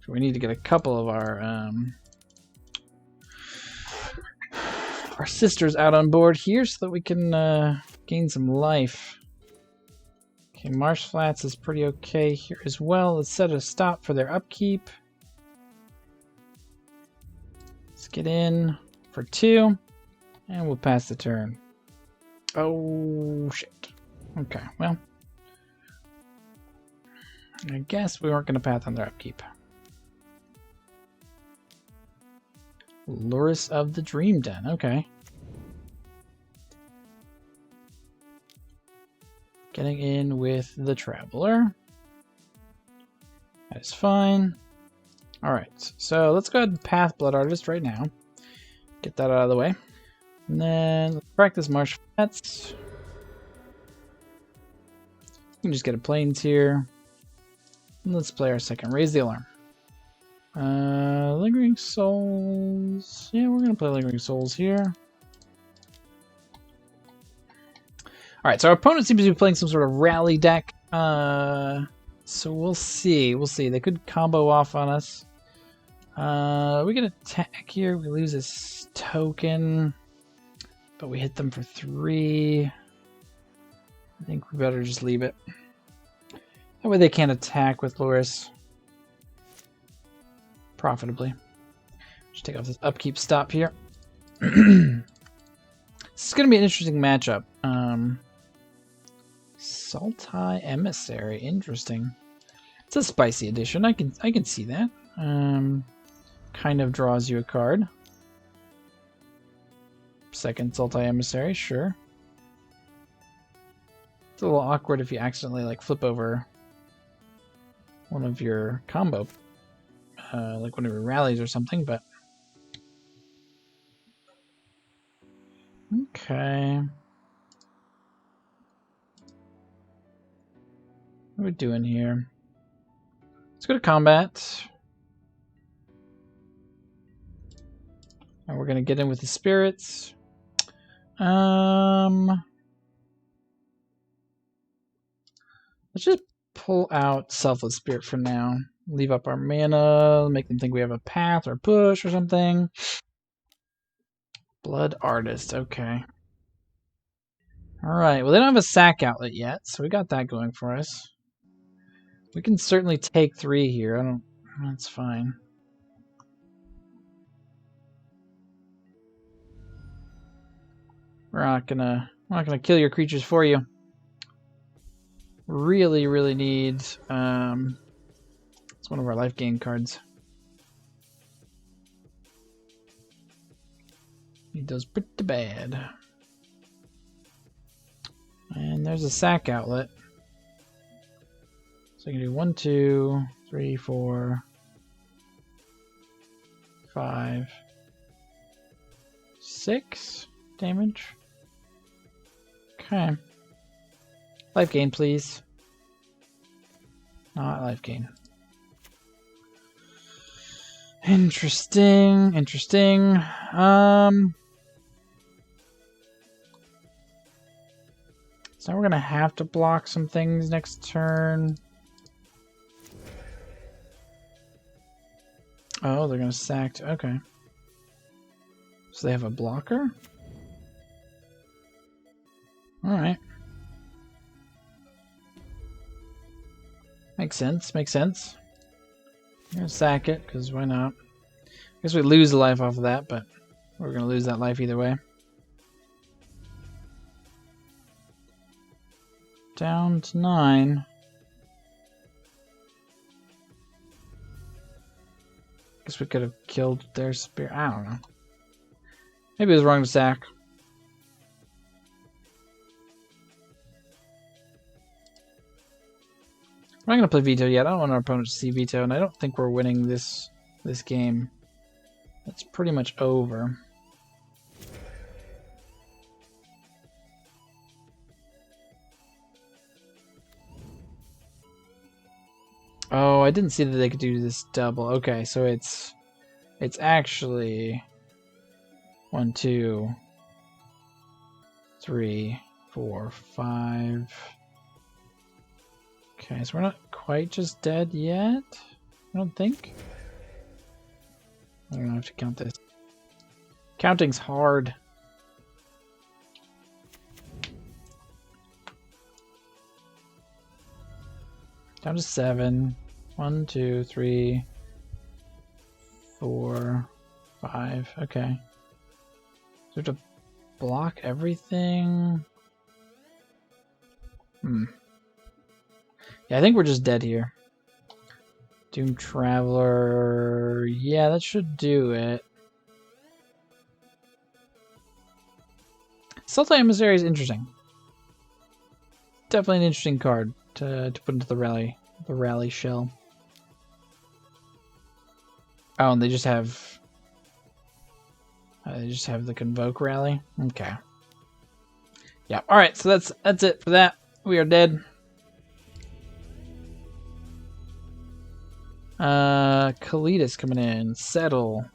We need to get a couple of our sisters out on board here so that we can gain some life. Okay, Marsh Flats is pretty okay here as well. Let's set a stop for their upkeep. Let's get in for 2. And we'll pass the turn. Oh, shit. Okay, well. I guess we weren't going to path on their upkeep. Luris of the Dream Den. Okay. Getting in with the Traveler. That is fine. Alright, so let's go ahead and path Blood Artist right now. Get that out of the way. And then let's practice Marsh Flats. We can just get a Plains here. And let's play our second. Raise the Alarm. Lingering Souls. Yeah, we're going to play Lingering Souls here. Alright, so our opponent seems to be playing some sort of rally deck. So we'll see. We'll see. They could combo off on us. We get attack here. We lose this token. But we hit them for 3. I think we better just leave it. That way they can't attack with Loris profitably. Just take off this upkeep stop here. This is going to be an interesting matchup. Sultai Emissary, interesting. It's a spicy addition. I can see that. Kind of draws you a card. Second Sultai Emissary, sure. It's a little awkward if you accidentally like flip over one of your combo, like one of your rallies or something, but okay. What are we doing here? Let's go to combat. And we're gonna get in with the spirits. Let's just pull out Selfless Spirit for now. Leave up our mana, make them think we have a path or push or something. Blood Artist, okay. Alright, well they don't have a sack outlet yet, so we got that going for us. We can certainly take 3 here. That's fine. We're not gonna kill your creatures for you. Really need it's one of our life gain cards. Need those pretty bad. And there's a sack outlet. So I can do 1, 2, 3, 4, 5, 6 damage. Okay. Life gain, please. Not life gain. Interesting. So we're gonna have to block some things next turn. Oh, they're gonna sack. Okay. So they have a blocker? Alright. Makes sense. I'm gonna sack it, because why not? I guess we lose a life off of that, but we're gonna lose that life either way. Down to 9. Guess we could have killed their spirit. I don't know. Maybe it was wrong to sack. I'm not going to play Vito yet. I don't want our opponent to see Vito, and I don't think we're winning this game. It's pretty much over. Oh, I didn't see that they could do this double. Okay, so it's actually 1, 2, 3, 4, 5. Okay, so we're not quite just dead yet, I don't think. I don't have to count this. Counting's hard. Down to 7. 1, 2, 3, 4, 5. Okay. So we have to block everything. Yeah, I think we're just dead here. Doom Traveler. Yeah, that should do it. Sultai Emissary is interesting. Definitely an interesting card to put into the rally shell. Oh, and they just have the Convoke rally. Okay. Yeah. All right. So that's it for that. We are dead. Kalidas coming in. Settle.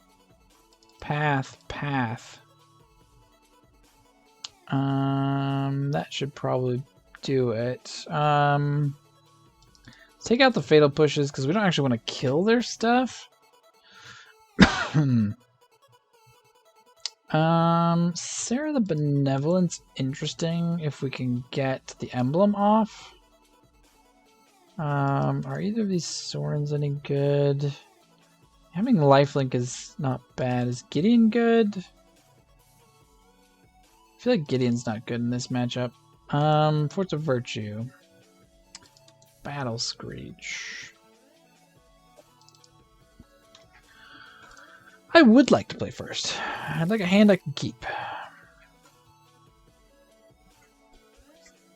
Path. That should probably do it. Let's take out the fatal pushes because we don't actually want to kill their stuff. Sarah the Benevolent's interesting if we can get the emblem off. Are either of these Sorens any good? Having lifelink is not bad. Is Gideon good? I feel like Gideon's not good in this matchup. Force of Virtue. Battle Screech. I would like to play first. I'd like a hand I can keep.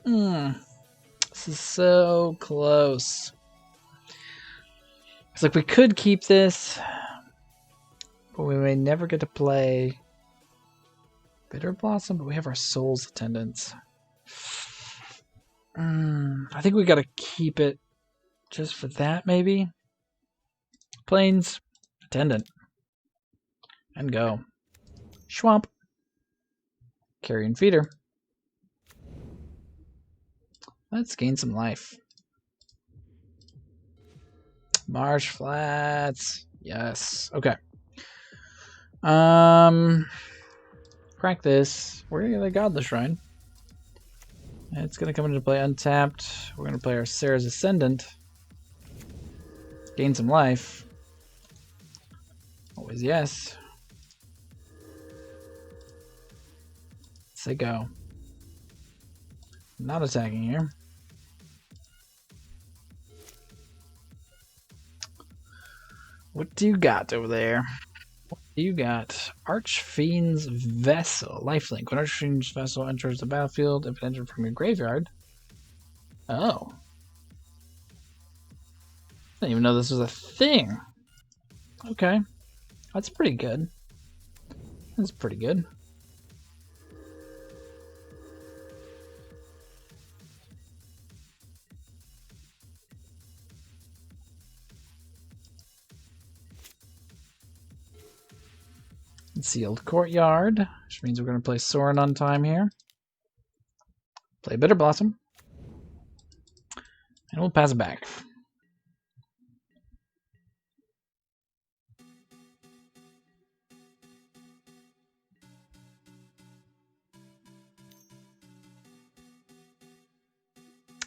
This is so close. It's like we could keep this, but we may never get to play Bitter Blossom, but we have our Soul's Attendants. I think we gotta keep it just for that, maybe. Plains, Attendant. And go. Schwamp. Carrion Feeder. Let's gain some life. Marsh Flats. Yes. Okay. Crack this. We're gonna get a Godless Shrine. It's gonna come into play untapped. We're gonna play our Sarah's Ascendant. Gain some life. Always yes. Say go. Not attacking here. What do you got over there? What do you got? Archfiend's Vessel. Lifelink. When Archfiend's Vessel enters the battlefield, if it entered from your graveyard. Oh. I didn't even know this was a thing. Okay. That's pretty good. That's pretty good. Sealed Courtyard, which means we're going to play Soren on time here. Play Bitter Blossom. And we'll pass it back.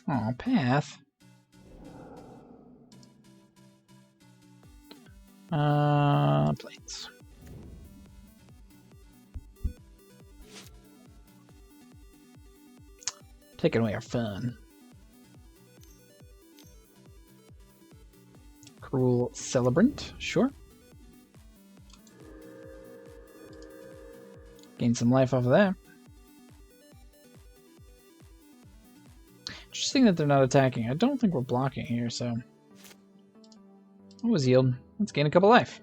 Oh, path. Plates. Taking away our fun. Cruel Celebrant, sure. Gain some life off of that. Interesting that they're not attacking. I don't think we're blocking here, so. What was yield? Let's gain a couple life.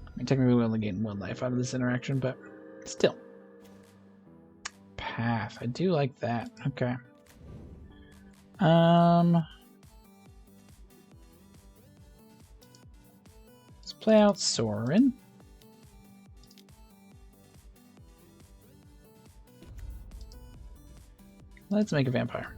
I mean, technically we only gain 1 life out of this interaction, but still. Path. I do like that. Okay. Let's play out Soren. Let's make a vampire.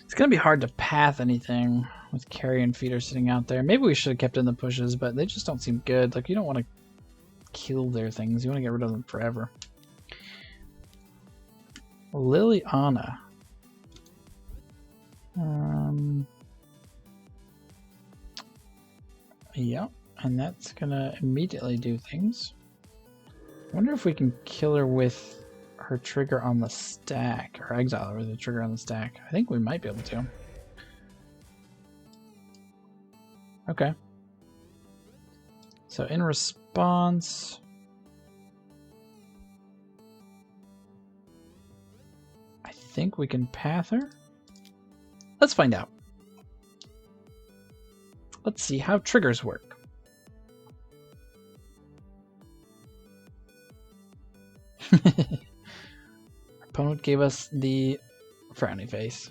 It's gonna be hard to path anything with Carrion Feeder sitting out there. Maybe we should have kept in the pushes, but they just don't seem good. Like, you don't want to kill their things. You want to get rid of them forever. Liliana. Yep, and that's gonna immediately do things. I wonder if we can kill her with her trigger on the stack, or exile her with a trigger on the stack. I think we might be able to. Okay. So in response, I think we can path her. Let's find out. Let's see how triggers work. Our opponent gave us the frowny face.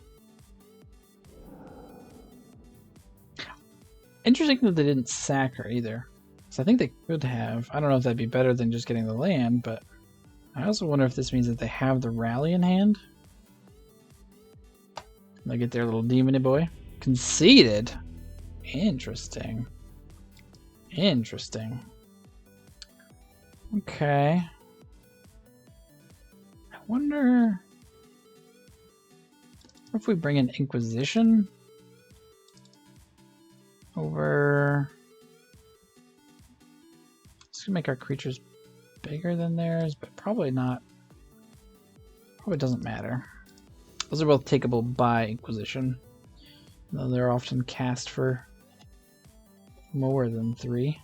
Interesting that they didn't sack her either. So I think they could have. I don't know if that'd be better than just getting the land, but I also wonder if this means that they have the rally in hand. Look at their little demony boy. Conceded. Interesting. Interesting. Okay. I wonder if we bring in Inquisition over. It's gonna make our creatures bigger than theirs, but probably not. Probably doesn't matter. Those are both takeable by Inquisition, though they're often cast for more than 3.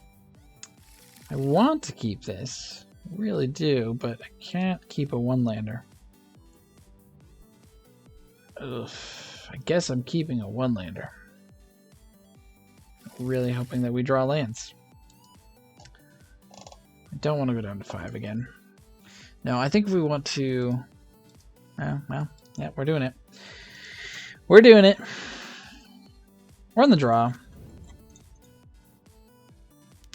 I want to keep this, I really do, but I can't keep a 1-lander. Ugh, I guess I'm keeping a 1-lander. Really hoping that we draw lands. I don't want to go down to 5 again. No, I think if we want to... well, yeah, we're doing it. We're doing it. We're on the draw.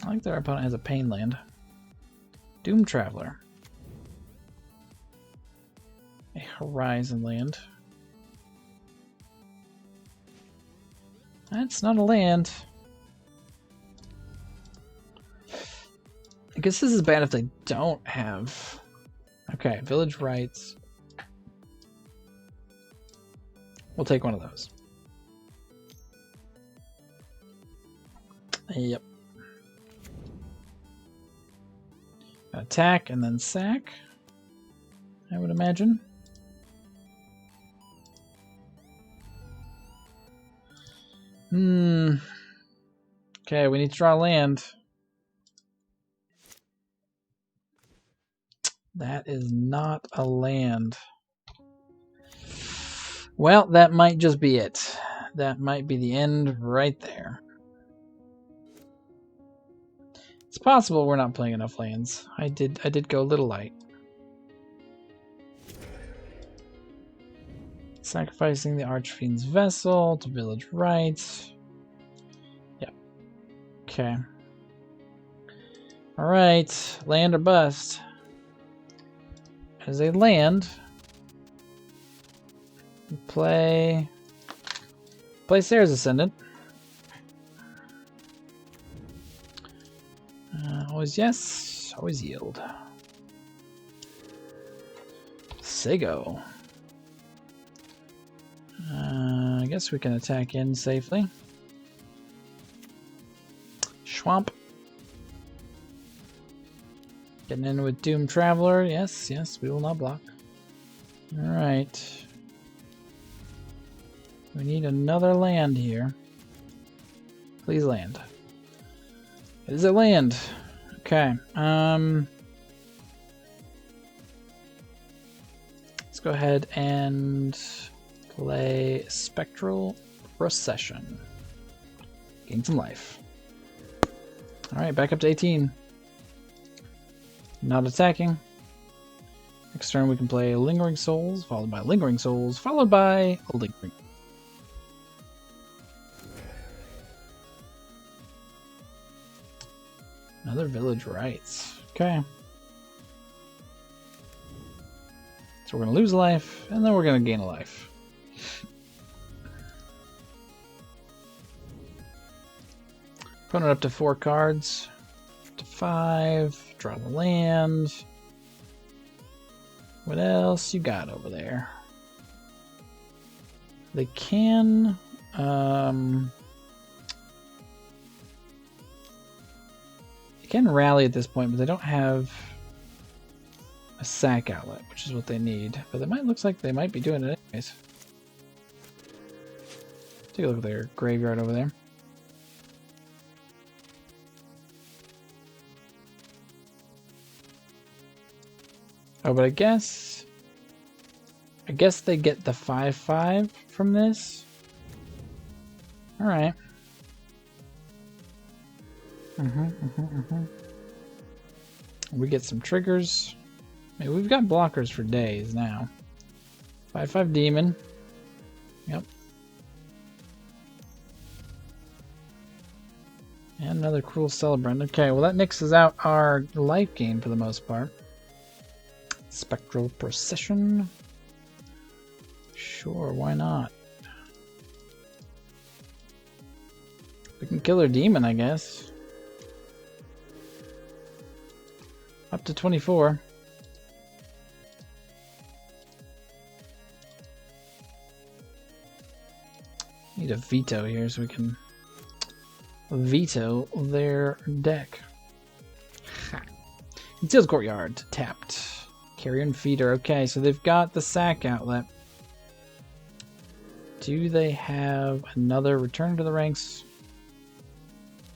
I like that our opponent has a pain land. Doom Traveler. A Horizon land. That's not a land. I guess this is bad if they don't have... Okay, Village Rights. We'll take one of those. Yep. Attack and then sack, I would imagine. Okay, we need to draw land. That is not a land. Well, that might just be it. That might be the end right there. It's possible we're not playing enough lands. I did go a little light. Sacrificing the Archfiend's Vessel to Village Rights. Yep. Okay. Alright. Land or bust. As a land, play Sarah's Ascendant. Always yes, always yield. Sego. I guess we can attack in safely. Schwamp. Getting in with Doom Traveler. Yes, yes, we will not block. Alright. We need another land here. Please land. Is it land? Okay. Let's go ahead and play Spectral Procession. Gain some life. Alright, back up to 18. Not attacking. Next turn we can play Lingering Souls, followed by Lingering Souls, followed by Lingering. Another Village Rights. Okay. So we're going to lose a life, and then we're going to gain a life. Opponent up to 4 cards. Up to 5. Draw the land. What else you got over there? They can... They can rally at this point, but they don't have a sack outlet, which is what they need. But it might looks like they might be doing it anyways. Take a look at their graveyard over there. Oh, but I guess they get the 5/5 from this. All right. We get some triggers. I mean, we've got blockers for days now. 5/5 demon. Yep. And another cruel celebrant. Okay, well that nixes out our life gain for the most part. Spectral Procession. Sure, why not? We can kill their demon, I guess. Up to 24. Need a Vito here so we can veto their deck. Ha. Concealed Courtyard, tapped. Carrion Feeder, okay, so they've got the sack outlet. Do they have another Return to the Ranks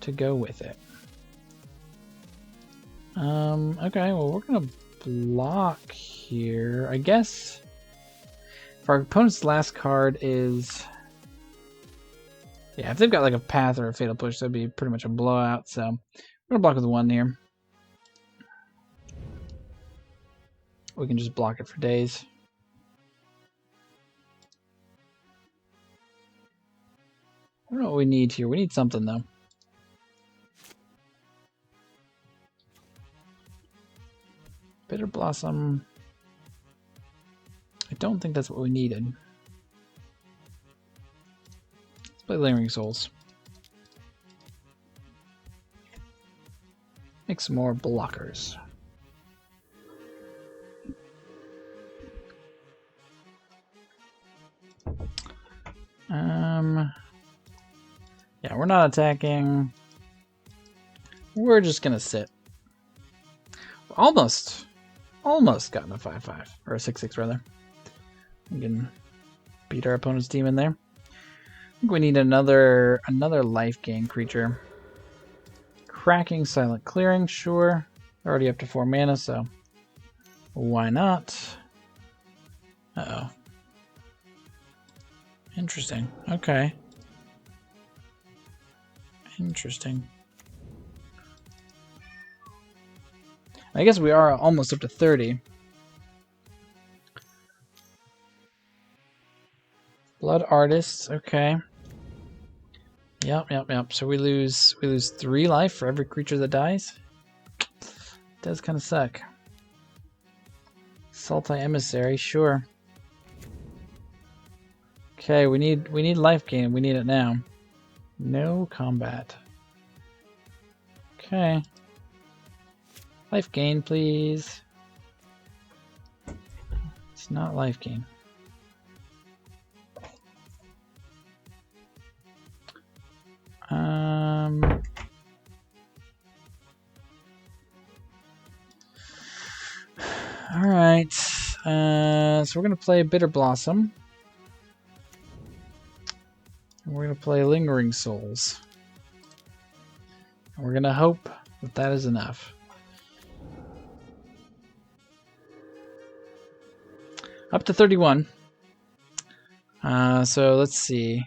to go with it? Okay, well we're gonna block here. I guess if our opponent's last card is... Yeah, if they've got like a Path or a Fatal Push, that'd be pretty much a blowout, so we're gonna block with 1 here. We can just block it for days. I don't know what we need here. We need something, though. Bitter Blossom. I don't think that's what we needed. Let's play Lingering Souls. Make some more blockers. Yeah, we're not attacking. We're just gonna sit. Almost gotten a 5/5 or a 6/6 rather. We can beat our opponent's demon there. I think we need another life gain creature. Cracking, Silent Clearing, sure. Already up to 4 mana, so why not? Uh-oh. Interesting. Okay. Interesting. I guess we are almost up to 30. Blood Artists, okay. Yep. So we lose 3 life for every creature that dies. Does kind of suck. Sultai Emissary, sure. Okay, we need life gain. We need it now. No combat. Okay. Life gain, please. It's not life gain. Alright. So we're going to play Bitter Blossom. And we're going to play Lingering Souls. And we're going to hope that that is enough. Up to 31. So let's see.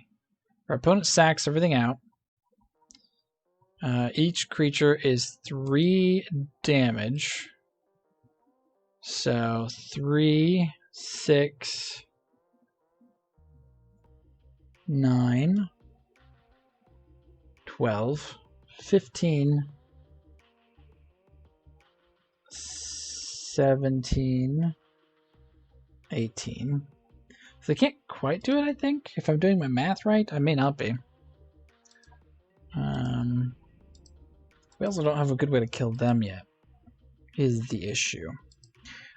Our opponent sacks everything out. Each creature is 3 damage. So 3, 6, 9, 12, 15, 17, 18. So they can't quite do it, I think. If I'm doing my math right, I may not be. We also don't have a good way to kill them yet, is the issue.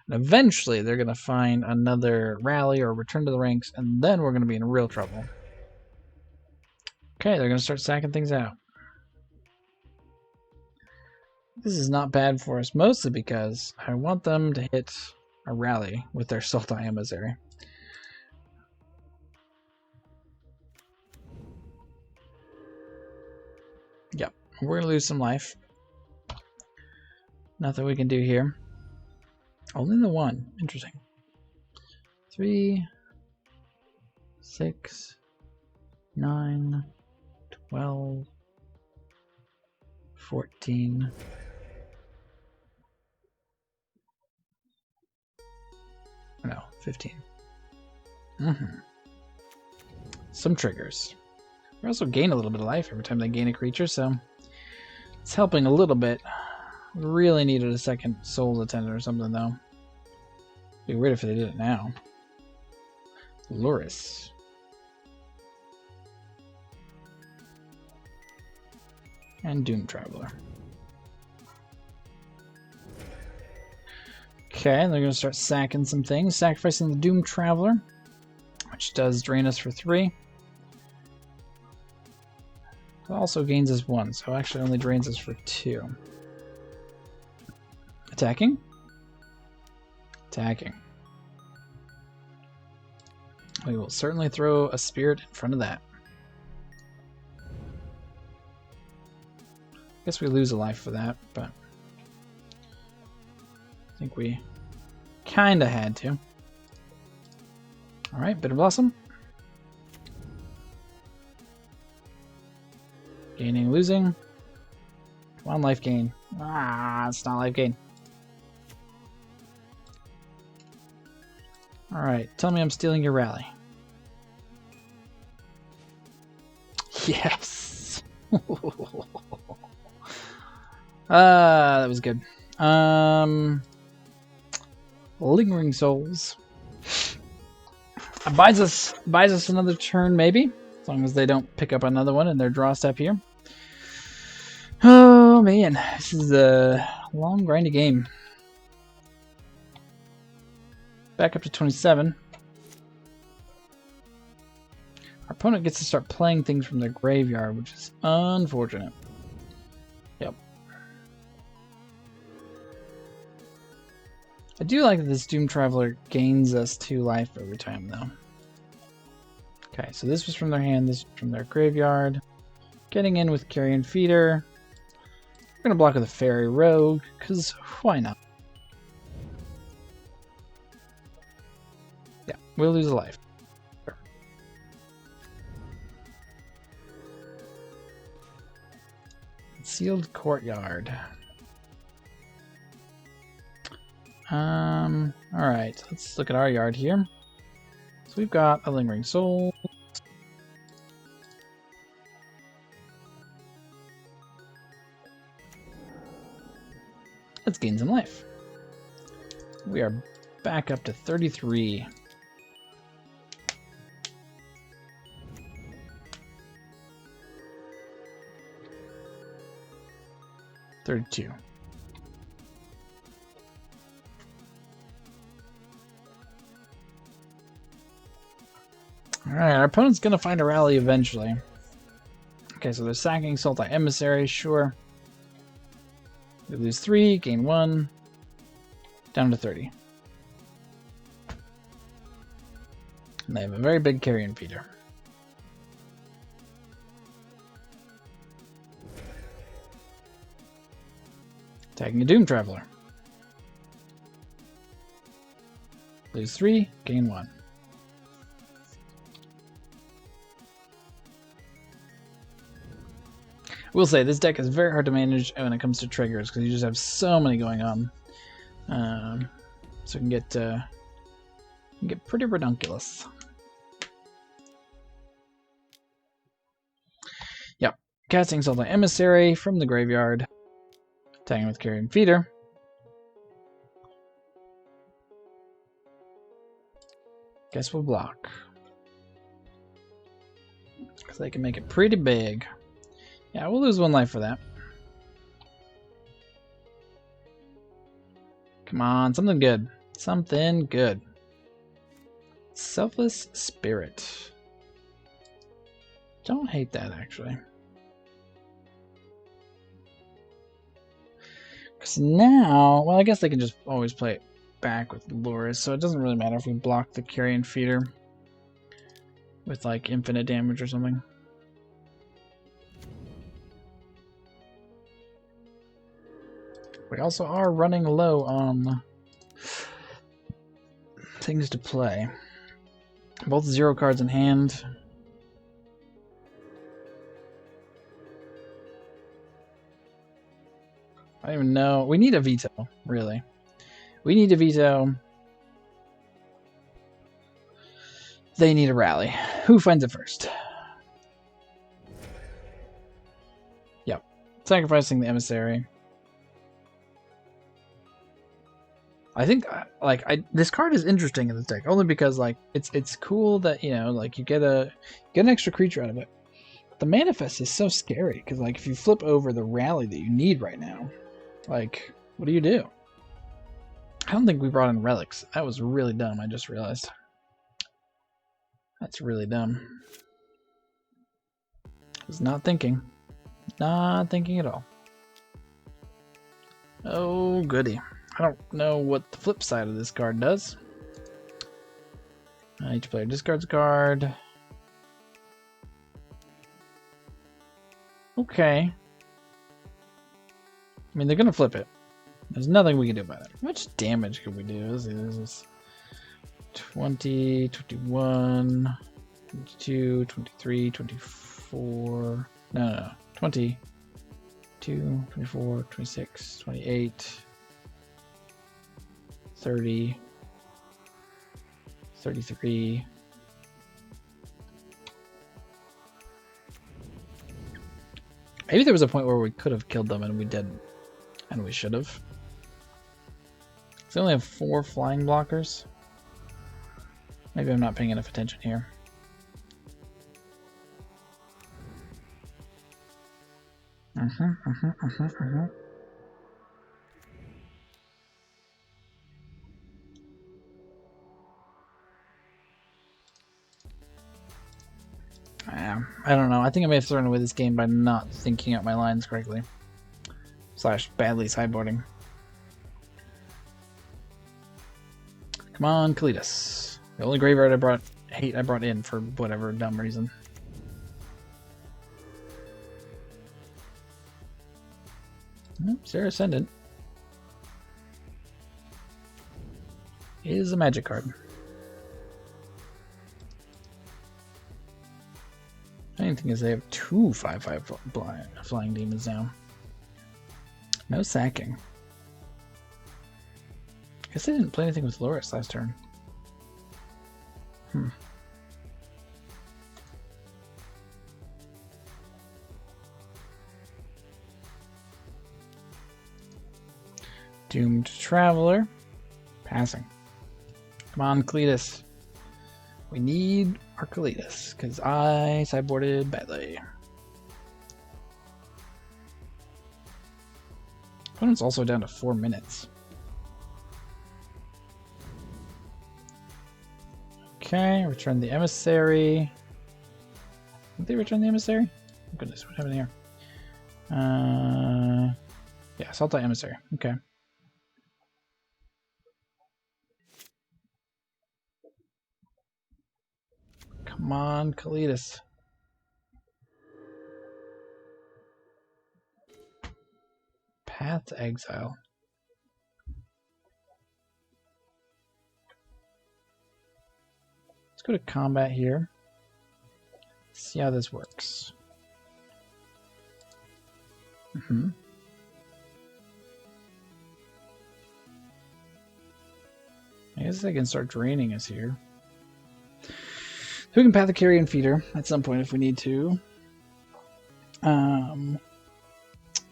And eventually they're going to find another rally or return to the ranks, and then we're going to be in real trouble. Okay, they're going to start sacking things out. This is not bad for us, mostly because I want them to hit a rally with their Sultai Emissary. Yep, we're going to lose some life. Nothing we can do here. Only the 1. Interesting. 3, 6, 9, 12, 14. No, 15. Some triggers. We also gain a little bit of life every time they gain a creature, so it's helping a little bit. Really needed a second Soul's Attendant or something, though. Be weird if they did it now. Luris. And Doom Traveler. Okay, they're going to start sacking some things. Sacrificing the Doom Traveler, which does drain us for 3. It also gains us 1, so it actually only drains us for 2. Attacking. Attacking. We will certainly throw a spirit in front of that. Guess we lose a life for that, but I think we kinda had to. Alright, Bitter Blossom. Gaining, losing. Come on, life gain. Ah, it's not life gain. Alright, tell me I'm stealing your rally. Yes! That was good. Lingering Souls. Buys us another turn, maybe, as long as they don't pick up another one in their draw step here. Oh man, this is a long, grindy game. Back up to 27. Our opponent gets to start playing things from their graveyard, which is unfortunate. Yep. I do like that this Doom Traveler gains us 2 life every time, though. Okay, so this was from their hand, this was from their graveyard. Getting in with Carrion Feeder. We're going to block with a Fairy Rogue, because why not? Yeah, we'll lose a life. Sure. Sealed Courtyard. Alright, let's look at our yard here. So we've got a Lingering Soul. Let's gain some life. We are back up to 33. $32. Alright, our opponent's gonna find a rally eventually. Okay, so they're sacking Sultai Emissary, sure. We lose 3, gain 1, down to 30. And they have a very big Carrion Feeder. Tagging a Doom Traveler. Lose 3, gain 1. We'll say this deck is very hard to manage when it comes to triggers because you just have so many going on. So it can get pretty redunculous. Yep. Casting Sultai Emissary from the graveyard. Tagging with Carrion Feeder. Guess we'll block. Because they can make it pretty big. Yeah, we'll lose 1 life for that. Come on, something good. Something good. Selfless Spirit. Don't hate that, actually. Because now, well, I guess they can just always play it back with Lures, so it doesn't really matter if we block the Carrion Feeder with, like, infinite damage or something. We also are running low on things to play. Both 0 cards in hand. I don't even know. We need a Vito, really. We need a Vito. They need a rally. Who finds it first? Yep. Sacrificing the Emissary. I think this card is interesting in this deck only because like it's cool that, you know, like you get an extra creature out of it. The manifest is so scary because, like, if you flip over the rally that you need right now, like, what do? I don't think we brought in relics. That was really dumb. I just realized. That's really dumb. I was not thinking. Not thinking at all. Oh, goody. I don't know what the flip side of this card does. Each player discards a card. Okay. I mean, they're going to flip it. There's nothing we can do about it. How much damage could we do? This is 20, 21, 22, 23, 24. No. 22, 24, 26, 28, 30, 33. Maybe there was a point where we could have killed them and we didn't. And we should have. They only have 4 flying blockers. Maybe I'm not paying enough attention here. I don't know. I think I may have thrown away this game by not thinking out my lines correctly. / badly sideboarding. Come on, Kalitas. The only graveyard I brought in for whatever dumb reason. Sarah Ascendant is a magic card. The main thing is they have 2 5/5 flying demons now. No sacking. I guess they didn't play anything with Loris last turn. Doomed Traveler. Passing. Come on, Kalitas. We need our Kalitas, because I sideboarded badly. Opponent's also down to 4 minutes. Okay, return the Emissary. Did they return the Emissary? Oh goodness, what happened here? Yeah, Assault the Emissary. Okay. Come on, Kalitas. Path to Exile. Let's go to combat here. See how this works. I guess I can start draining us here. We can Path of Carrion Feeder at some point if we need to.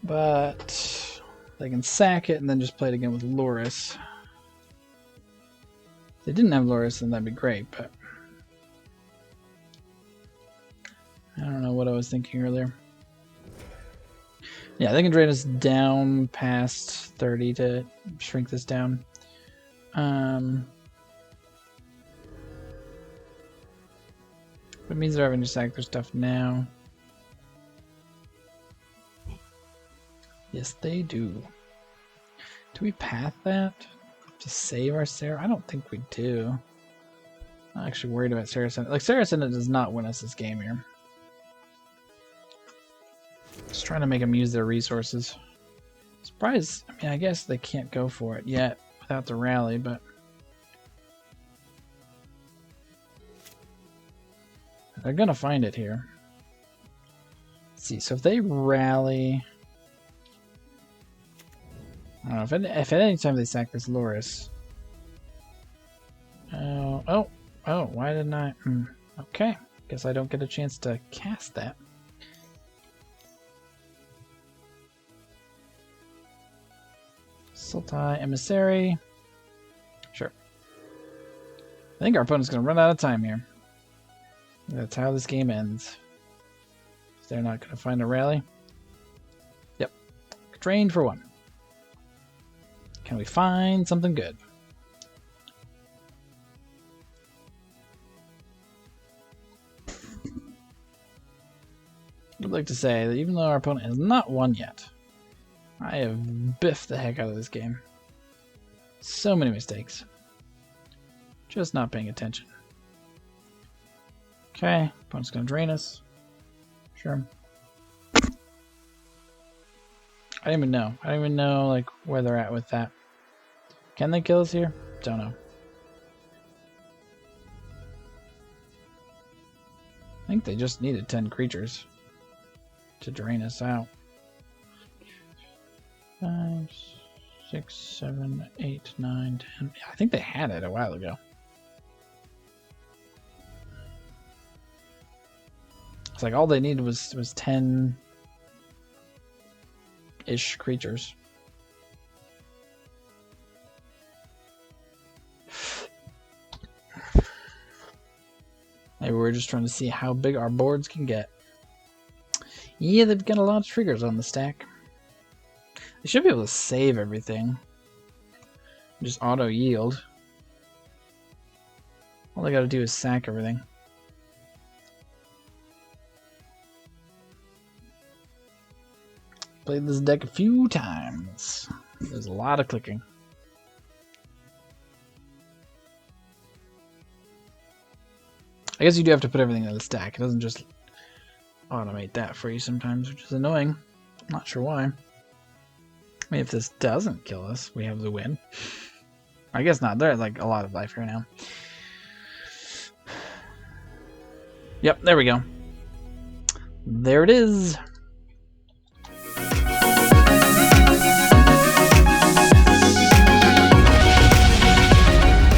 But they can sack it and then just play it again with Loris. If they didn't have Loris, then that'd be great, but I don't know what I was thinking earlier. Yeah, they can drain us down past 30 to shrink this down. It means they're having to sack their stuff now. Yes, they do. Do we path that to save our Sarah? I don't think we do. I'm not actually worried about Sarah Ascendant. Like, Sarah Ascendant does not win us this game here. Just trying to make them use their resources. Surprised. I mean, I guess they can't go for it yet without the rally, but they're gonna find it here. Let's see, so if they rally, I don't know, if at any time they sack this Loris. Oh, why didn't I? Okay, guess I don't get a chance to cast that. Sultai Emissary. Sure. I think our opponent's gonna run out of time here. That's how this game ends. They're not going to find a rally. Yep. Drained for 1. Can we find something good? I'd like to say that even though our opponent has not won yet, I have biffed the heck out of this game. So many mistakes. Just not paying attention. Okay, opponent's gonna drain us. Sure. I don't even know. I don't even know like where they're at with that. Can they kill us here? Don't know. I think they just needed 10 creatures to drain us out. 5, 6, 7, 8, 9, 10. I think they had it a while ago. It's like all they needed was 10-ish creatures. Maybe we're just trying to see how big our boards can get. Yeah, they've got a lot of triggers on the stack. They should be able to save everything. Just auto yield. All they gotta do is sack everything. Played this deck a few times. There's a lot of clicking. I guess you do have to put everything in the stack. It doesn't just automate that for you sometimes, which is annoying. I'm not sure why. I mean, if this doesn't kill us, we have the win. I guess not. There's like a lot of life here now. Yep, there we go. There it is.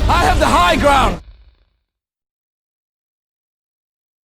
I have the high ground!